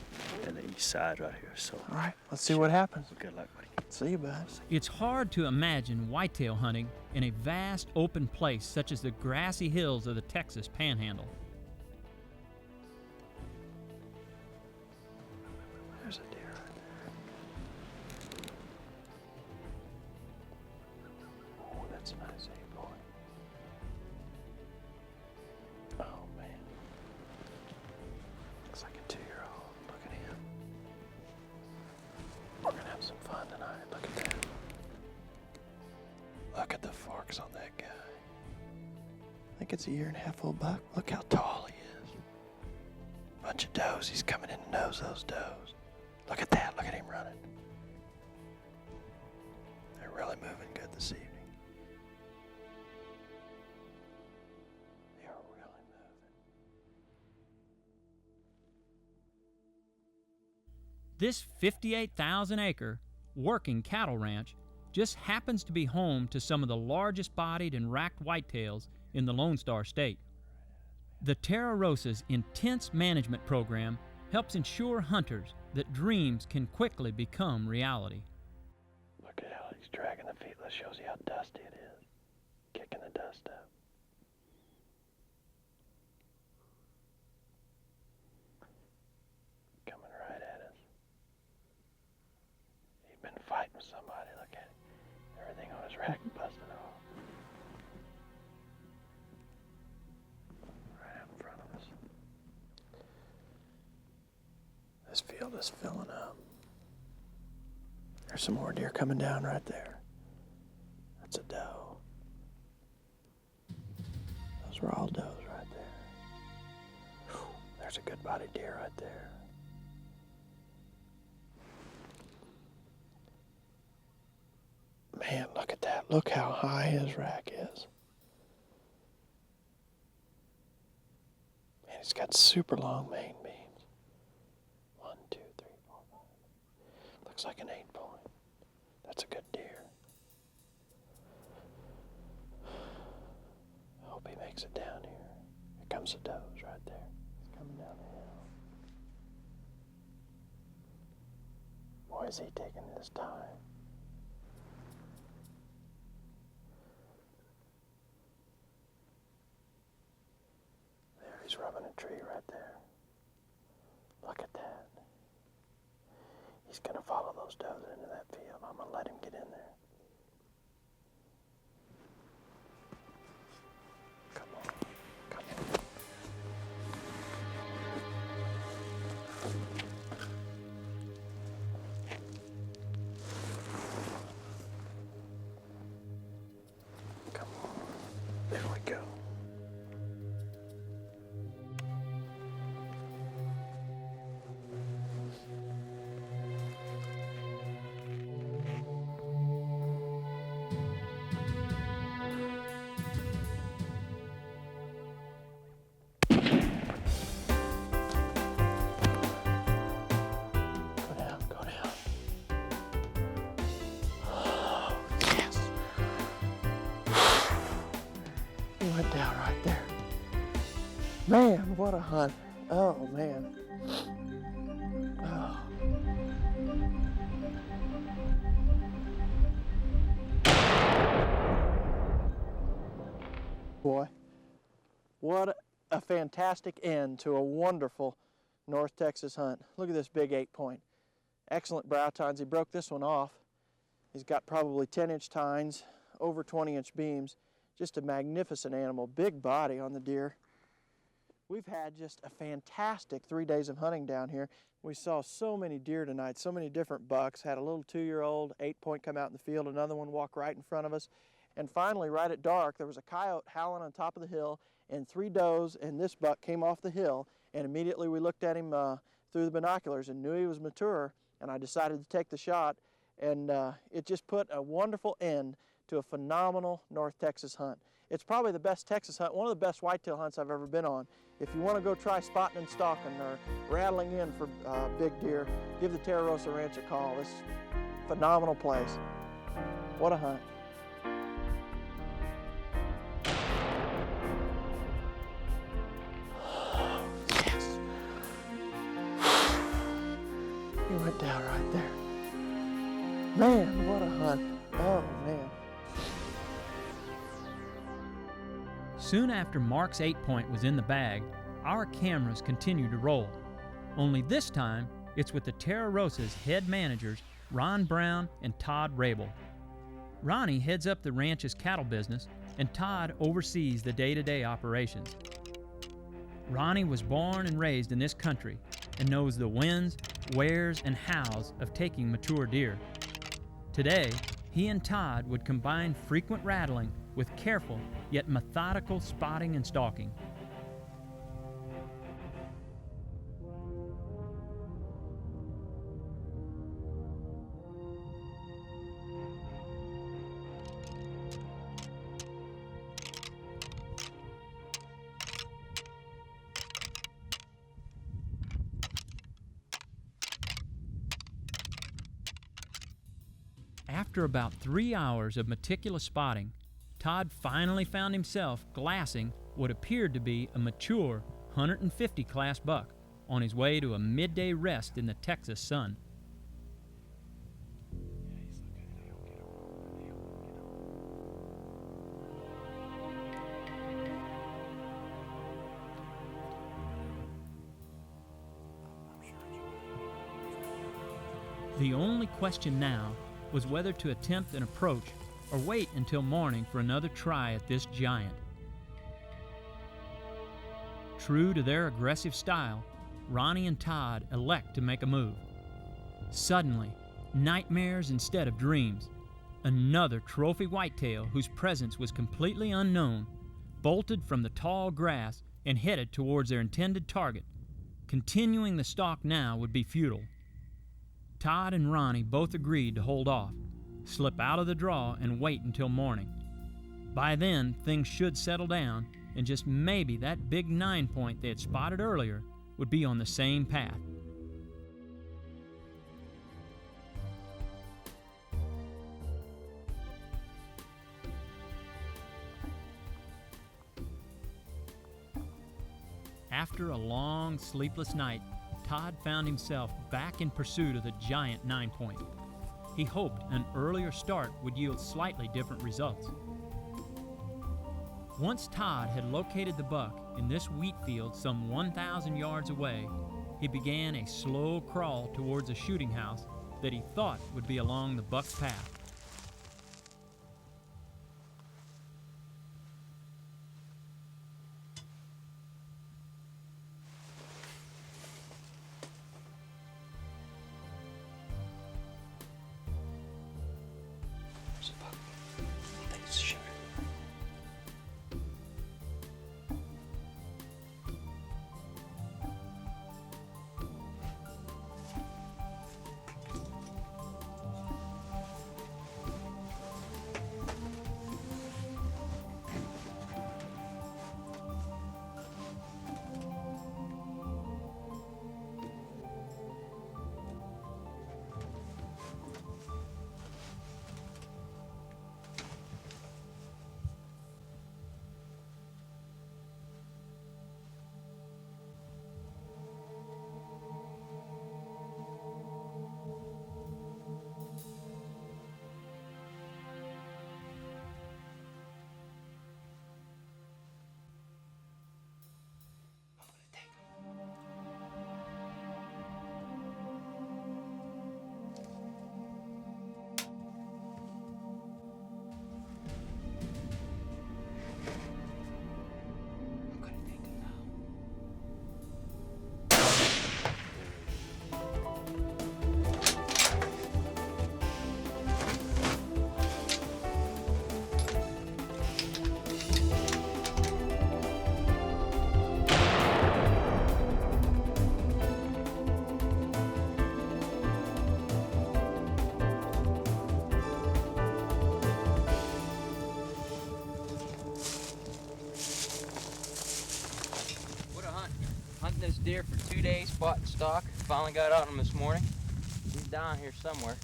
and the east side right here. So, all right, let's see what happens. Good luck, buddy. See you, bud. It's hard to imagine whitetail hunting in a vast open place such as the grassy hills of the Texas Panhandle. There's a deer right there. Oh, that's a nice eight point. Oh, man. Looks like a 2-year-old. Look at him. We're going to have some fun tonight. Look at that. Look at the forks on that guy. I think it's a 1.5-year-old buck. Look how tall he is. Bunch of does. He's coming in to nose those does. Look at that. Look at him running. They're really moving good this evening. They are really moving. This 58,000-acre working cattle ranch just happens to be home to some of the largest bodied and racked whitetails in the Lone Star State. The Terra Rosa's intense management program helps ensure hunters that dreams can quickly become reality. Look at how he's dragging the feet. That shows you how dusty it is. Kicking the dust up. Coming right at us. He's been fighting with somebody. Look at it. Everything on his rack busted off. Right out in front of us. This field is filling up. There's some more deer coming down right there. That's a doe. Those were all does right there. Whew, there's a good bodied deer right there. Man, look at that. Look how high his rack is. Man, he's got super long main beams. 1, 2, 3, 4, 5. Looks like an 8-point. That's a good deer. I hope he makes it down here. Here comes the does right there. He's coming down the hill. Boy, is he taking his time. There, he's rubbing a tree right there. Look at that. He's going to follow those does into that field. I'm going to let him get in there. Come on. Come on. Come on. There we go. Went down right there. Man, what a hunt. Oh, man. Oh. Boy, what a fantastic end to a wonderful North Texas hunt. Look at this big 8-point. Excellent brow tines. He broke this one off. He's got probably 10-inch tines, over 20-inch beams. Just a magnificent animal, big body on the deer. We've had just a fantastic 3 days of hunting down here. We saw so many deer tonight, so many different bucks. Had a little 2-year-old 8-point come out in the field, another one walk right in front of us. And finally, right at dark, there was a coyote howling on top of the hill, and 3 does, and this buck came off the hill, and immediately we looked at him through the binoculars and knew he was mature, and I decided to take the shot, and it just put a wonderful end to a phenomenal North Texas hunt. It's probably the best Texas hunt, one of the best whitetail hunts I've ever been on. If you want to go try spotting and stalking or rattling in for big deer, give the Terra Rosa Ranch a call. It's a phenomenal place. What a hunt. Yes. He went down right there. Man, what a hunt. Oh, man. Soon after Mark's 8-point was in the bag, our cameras continued to roll. Only this time, it's with the Terra Rosa's head managers, Ron Brown and Todd Rabel. Ronnie heads up the ranch's cattle business, and Todd oversees the day-to-day operations. Ronnie was born and raised in this country and knows the whens, wheres, and hows of taking mature deer. Today, he and Todd would combine frequent rattling with careful yet methodical spotting and stalking. After about 3 hours of meticulous spotting, Todd finally found himself glassing what appeared to be a mature 150 class buck on his way to a midday rest in the Texas sun. The only question now was whether to attempt an approach or wait until morning for another try at this giant. True to their aggressive style, Ronnie and Todd elect to make a move. Suddenly, nightmares instead of dreams, another trophy whitetail whose presence was completely unknown bolted from the tall grass and headed towards their intended target. Continuing the stalk now would be futile. Todd and Ronnie both agreed to hold off, slip out of the draw, and wait until morning. By then, things should settle down, and just maybe that big 9-point they had spotted earlier would be on the same path. After a long, sleepless night, Todd found himself back in pursuit of the giant 9-point. He hoped an earlier start would yield slightly different results. Once Todd had located the buck in this wheat field some 1,000 yards away, he began a slow crawl towards a shooting house that he thought would be along the buck's path. hunting this deer for 2 days, spot and stalk. Finally got on him this morning. He's down here somewhere.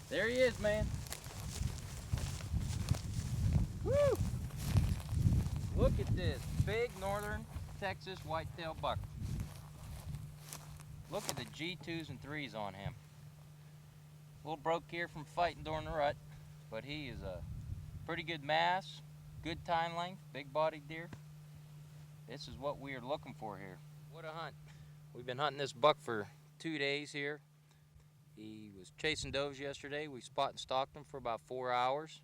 There he is, man. Woo! Look at this big northern Texas whitetail buck. Look at the G2s and 3s on him. A little broke here from fighting during the rut, but he is a pretty good mass, good tine length, big bodied deer. This is what we are looking for here. What a hunt. We've been hunting this buck for 2 days here. He was chasing does yesterday. We spot and stalked him for about 4 hours.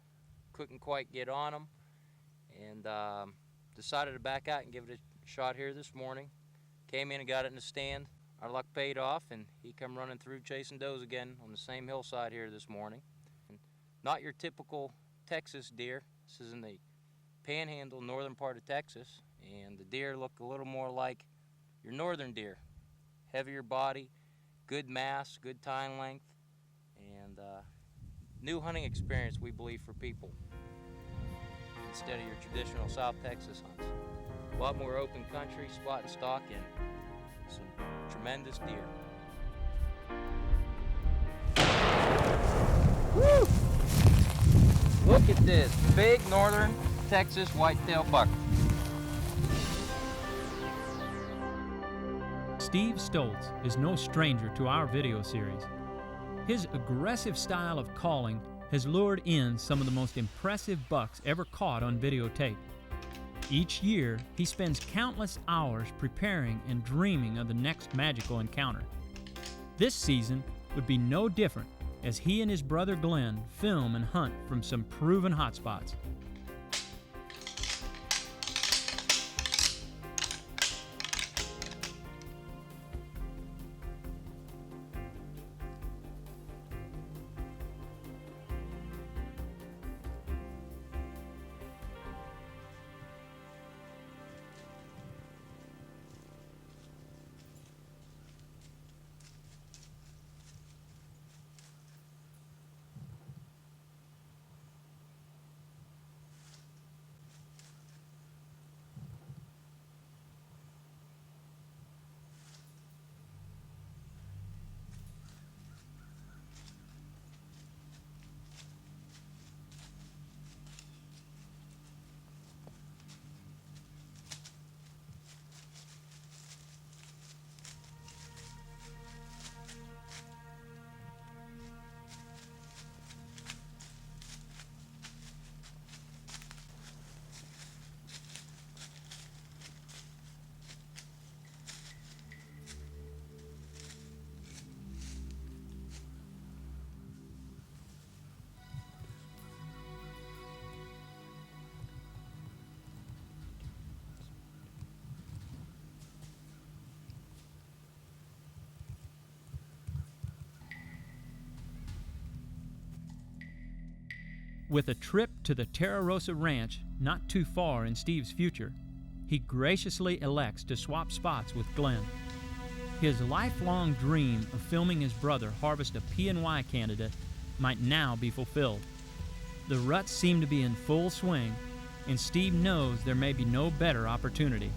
Couldn't quite get on him, and decided to back out and give it a shot here this morning. Came in and got it in the stand. Our luck paid off, and he come running through chasing does again on the same hillside here this morning. And not your typical Texas deer. This is in the Panhandle, northern part of Texas, and the deer look a little more like your northern deer. Heavier body, good mass, good tine length, and new hunting experience, we believe, for people instead of your traditional South Texas hunts. A lot more open country, spot and stalk, and some tremendous deer. Woo! Look at this big northern Texas whitetail buck. Steve Shultz is no stranger to our video series. His aggressive style of calling has lured in some of the most impressive bucks ever caught on videotape. Each year, he spends countless hours preparing and dreaming of the next magical encounter. This season would be no different as he and his brother Glenn film and hunt from some proven hotspots. With a trip to the Terra Rosa Ranch not too far in Steve's future, he graciously elects to swap spots with Glenn. His lifelong dream of filming his brother harvest a P&Y candidate might now be fulfilled. The ruts seem to be in full swing, and Steve knows there may be no better opportunity.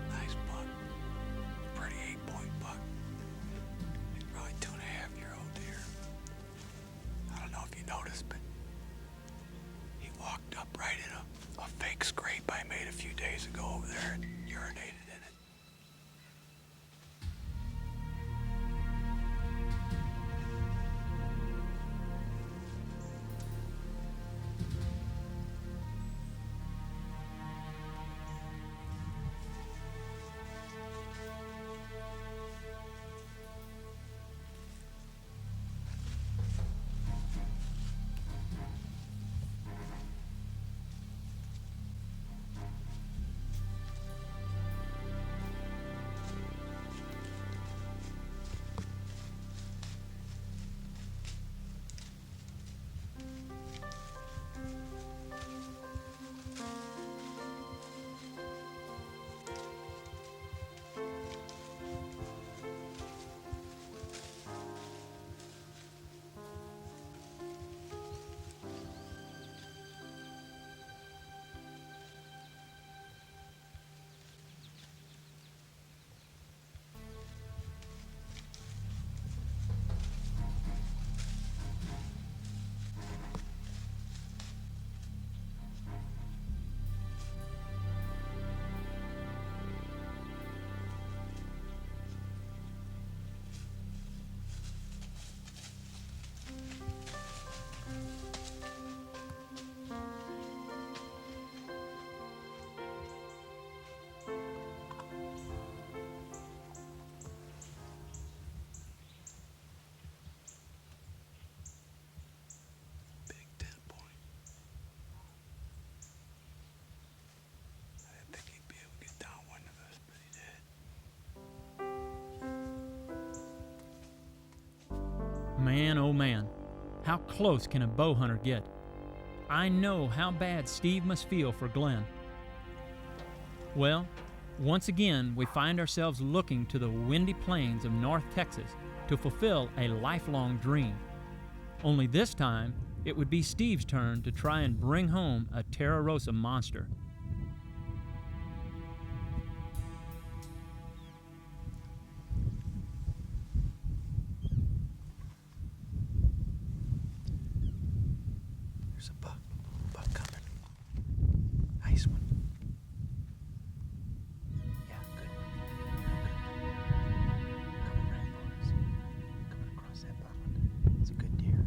Nice buck. Pretty 8-point buck. He's probably 2.5-year-old deer. I don't know if you noticed, but he walked up right in a fake scrape I made a few days ago over there and urinated in it. man, oh man, how close can a bow hunter get? I know how bad Steve must feel for Glenn. Well, once again, we find ourselves looking to the windy plains of North Texas to fulfill a lifelong dream. Only this time, it would be Steve's turn to try and bring home a Terra Rosa monster. There's a buck coming. Nice one. Yeah, good one. Coming right for us. Coming across that pond. It's a good deer.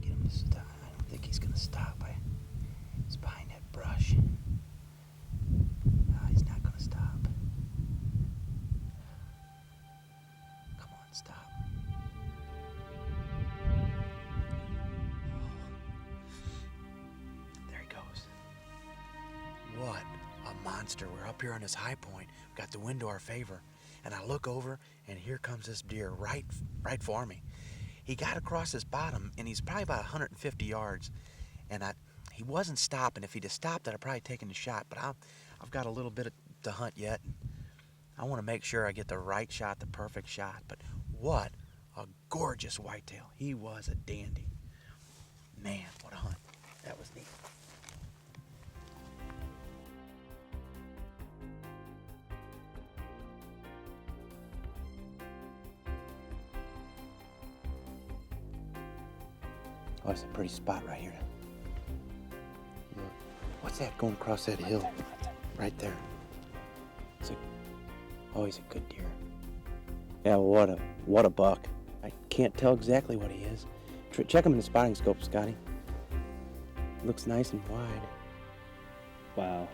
Get him to stop. I don't think he's gonna stop. He's behind that brush. No, he's not gonna stop. Come on, stop. There he goes. What a monster. We're up here on this high point. We've got the wind to our favor. And I look over, and here comes this deer right for me. He got across his bottom, and he's probably about 150 yards. And he wasn't stopping. If he'd have stopped, I'd have probably taken the shot. But I've got a little bit to hunt yet. I want to make sure I get the right shot, the perfect shot. But what a gorgeous whitetail. He was a dandy. Man, what a hunt. That was neat. Oh, it's a pretty spot right here. Look. What's that going across that hill? Right there. He's a good deer. Yeah, what a buck. I can't tell exactly what he is. Check him in the spotting scope, Scotty. Looks nice and wide. Wow.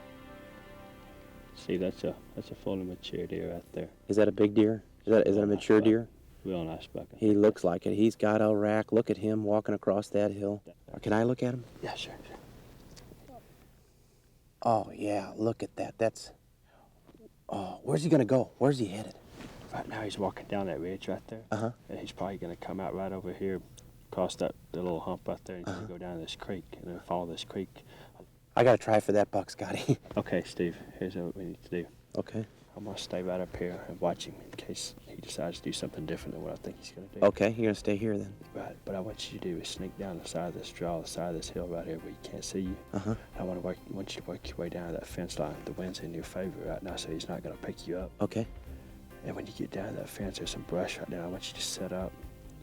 See, that's a fully mature deer right there. Is that a big deer? Is that a mature deer? Real nice buck. He looks like it. He's got a rack. Look at him walking across that hill. Can I look at him? Yeah, sure. Oh, yeah, look at that. Oh, where's he gonna go? Where's he headed? Right now he's walking down that ridge right there. Uh-huh. And he's probably gonna come out right over here, cross the little hump right there, and he's gonna go down this creek and then follow this creek. I gotta try for that buck, Scotty. Okay, Steve, here's what we need to do. Okay. I'm gonna stay right up here and watch him in case he decides to do something different than what I think he's gonna do. Okay, you're gonna stay here then. Right, but I want you to do is sneak down the side of this draw, the side of this hill right here where you can't see you. Uh-huh. I want you to work your way down to that fence line. The wind's in your favor right now, so he's not gonna pick you up. Okay. And when you get down to that fence, there's some brush right there. I want you to set up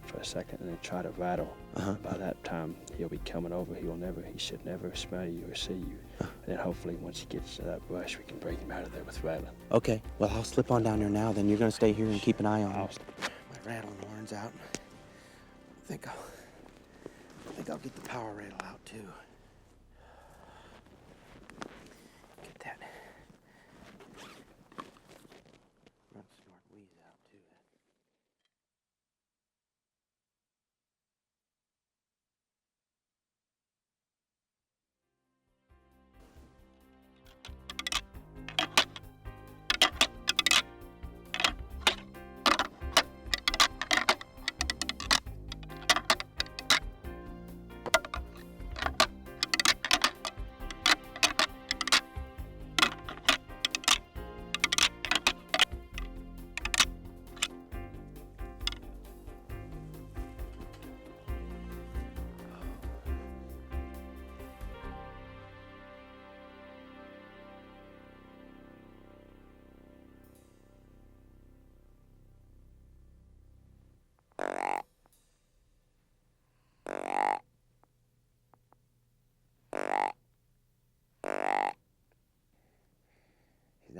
for a second and then try to rattle. Uh-huh. By that time, he'll be coming over. He should never smell you or see you. And then hopefully once he gets to that brush, we can bring him out of there with rattling. Okay, well, I'll slip on down there now, then you're gonna stay here and keep an eye on him. My rattling horn's out. I think I'll get the power rattle out too. Get that. Run snort wheeze out too.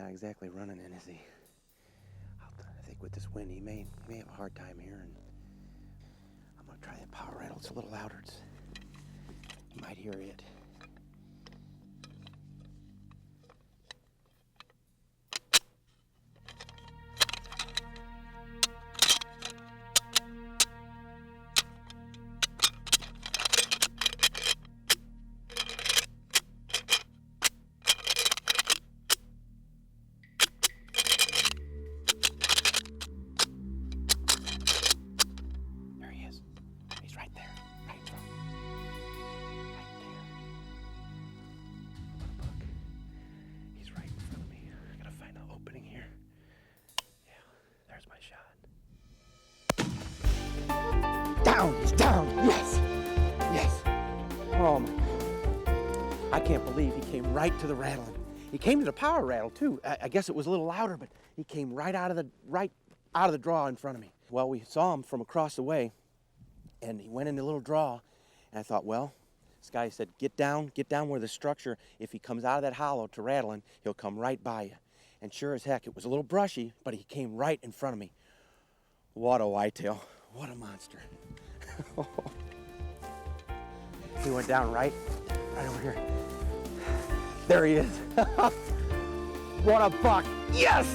not exactly running in, is he? I think with this wind, he may have a hard time here, and I'm gonna try that power rattle. It's a little louder. You might hear it. Down! He's down! Yes! Yes! Oh my God. I can't believe he came right to the rattling. He came to the power rattle too. I guess it was a little louder, but he came right out of the draw in front of me. Well, we saw him from across the way, and he went in a little draw, and I thought, well, Scotty said, get down where the structure, if he comes out of that hollow to rattling, he'll come right by you. And sure as heck, it was a little brushy, but he came right in front of me. What a whitetail. What a monster. He went down right over here. There he is. What a buck. Yes!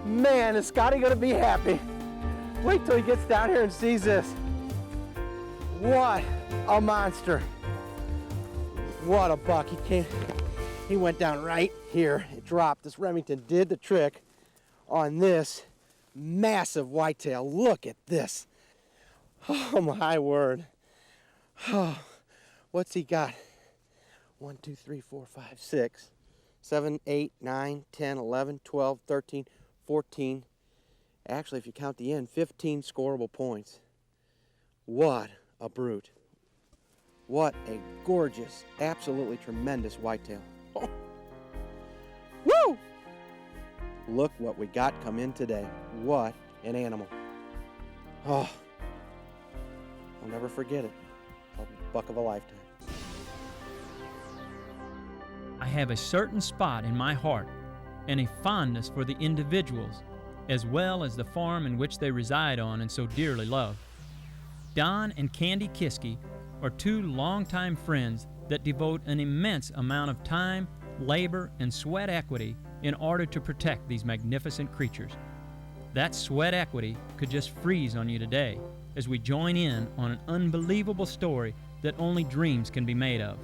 Man, is Scotty gonna be happy. Wait till he gets down here and sees this. What a monster. What a buck. He went down right here. It dropped. This Remington did the trick on this massive whitetail. Look at this. Oh my word. Oh, what's he got? 1, 2, 3, 4, 5, 6, 7, 8, 9, 10, 11, 12, 13, 14. Actually, if you count the end, 15 scoreable points. What a brute. What a gorgeous, absolutely tremendous whitetail. Oh. Woo! Look what we got come in today. What an animal. Oh, I'll never forget it. A buck of a lifetime. I have a certain spot in my heart and a fondness for the individuals as well as the farm in which they reside on and so dearly love. Don and Candy Kisy are two longtime friends that devote an immense amount of time, labor, and sweat equity in order to protect these magnificent creatures. That sweat equity could just freeze on you today as we join in on an unbelievable story that only dreams can be made of.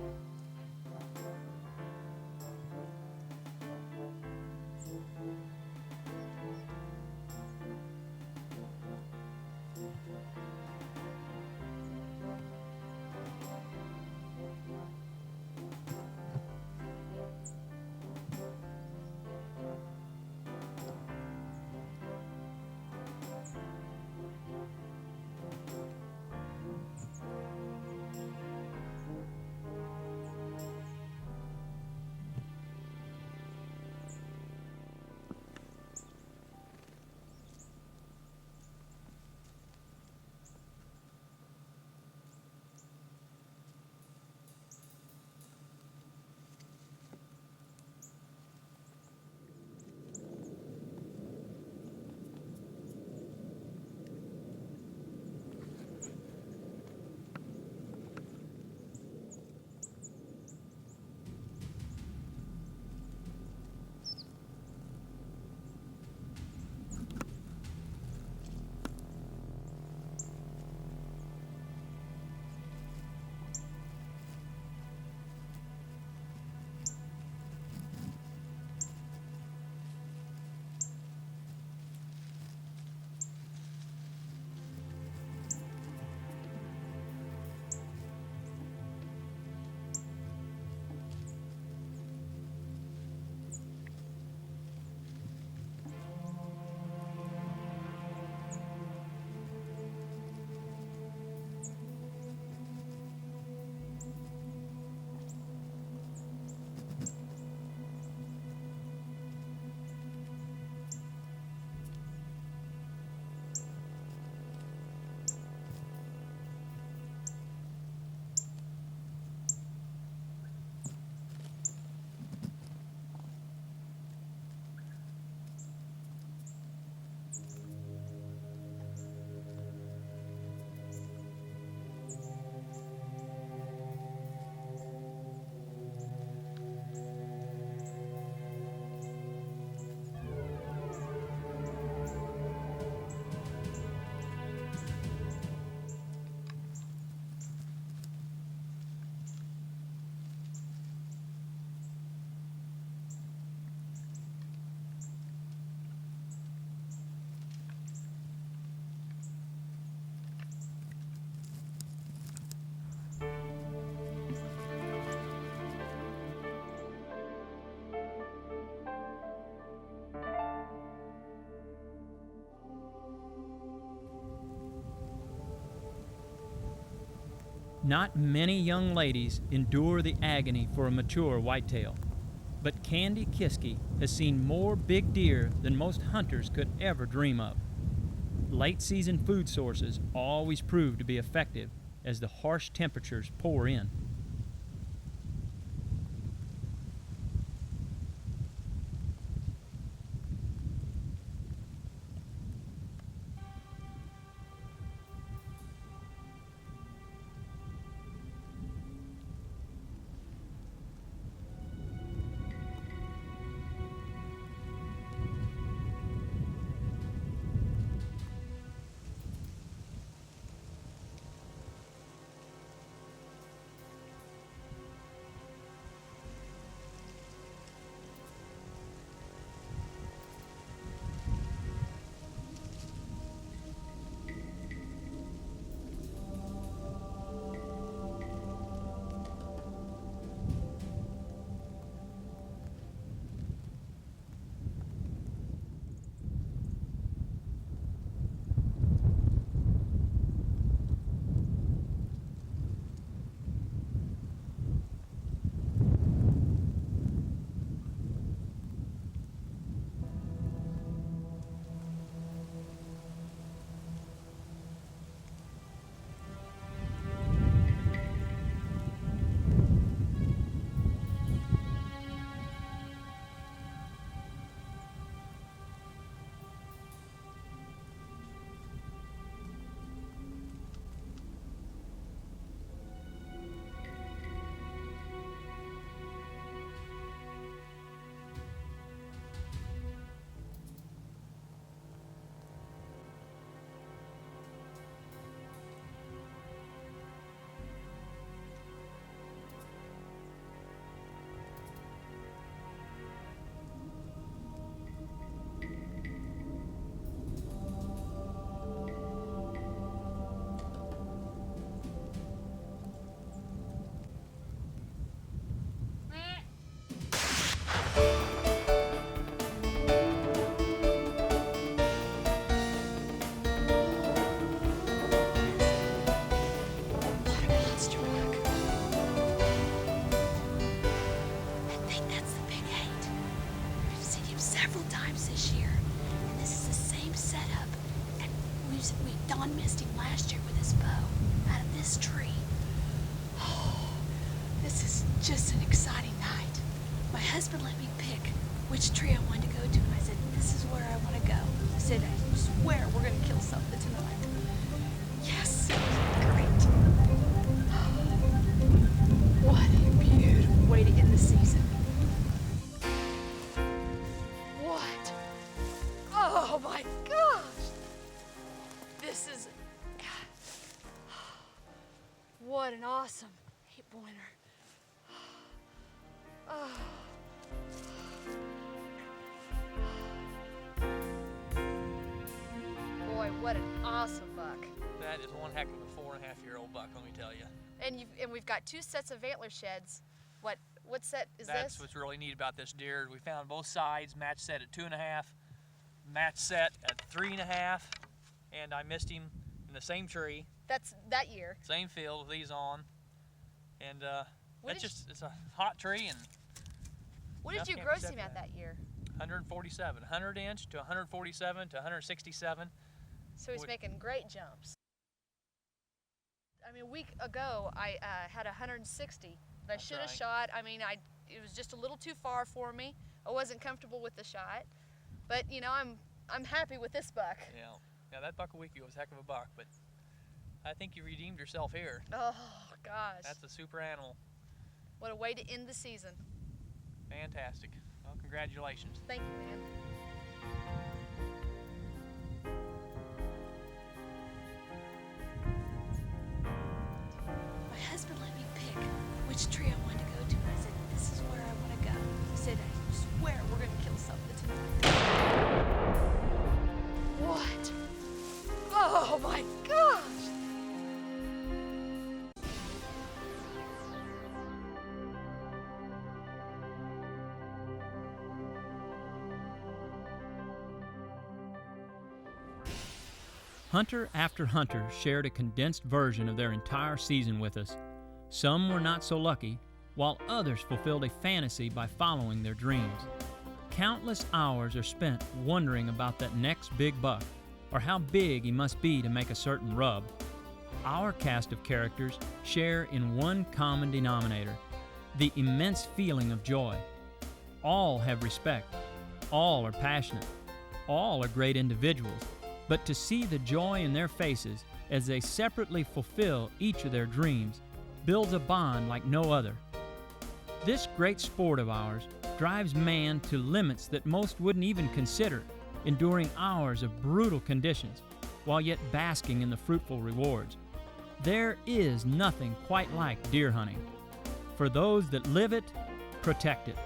Not many young ladies endure the agony for a mature whitetail, but Candy Kisy has seen more big deer than most hunters could ever dream of. Late season food sources always prove to be effective as the harsh temperatures pour in. Don missed him last year with his bow out of this tree. Oh, this is just an exciting night. My husband let me pick which tree I wanted to go to, and I said, this is where I want to go. I said, I swear we're going to kill something tonight. Yes, great. What a beautiful way to end the season. What? Oh my gosh! This is... What an awesome 8-pointer. Oh. Boy, what an awesome buck. That is one heck of a 4.5-year-old buck, let me tell you. And we've got 2 sets of antler sheds. What set is this? That's what's really neat about this deer. We found both sides, match set at 2.5, match set at 3.5, and I missed him in the same tree. That's that year. Same field with these on. And it's a hot tree. And what did you gross him at that year? 147, 100 inch to 147 to 167. So he's making great jumps. I mean, a week ago, I had 160 that I should have shot. I mean, it was just a little too far for me. I wasn't comfortable with the shot, but you know, I'm happy with this buck. Yeah, that buck a week ago was a heck of a buck, but I think you redeemed yourself here. Oh gosh. That's a super animal. What a way to end the season. Fantastic. Well, congratulations. Thank you, man. My husband let me pick which tree I wanted to go to, and I said, this is where I want to go. He said, I swear we're going to kill something tonight. What? Oh my gosh! Hunter after hunter shared a condensed version of their entire season with us. Some were not so lucky, while others fulfilled a fantasy by following their dreams. Countless hours are spent wondering about that next big buck, or how big he must be to make a certain rub. Our cast of characters share in one common denominator, the immense feeling of joy. All have respect, all are passionate, all are great individuals, but to see the joy in their faces as they separately fulfill each of their dreams builds a bond like no other. This great sport of ours drives man to limits that most wouldn't even consider, enduring hours of brutal conditions, while yet basking in the fruitful rewards. There is nothing quite like deer hunting. For those that live it, protect it.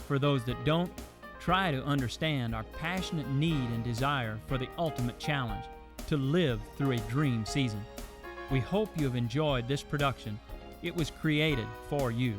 For those that don't, try to understand our passionate need and desire for the ultimate challenge, to live through a dream season. We hope you have enjoyed this production. It was created for you.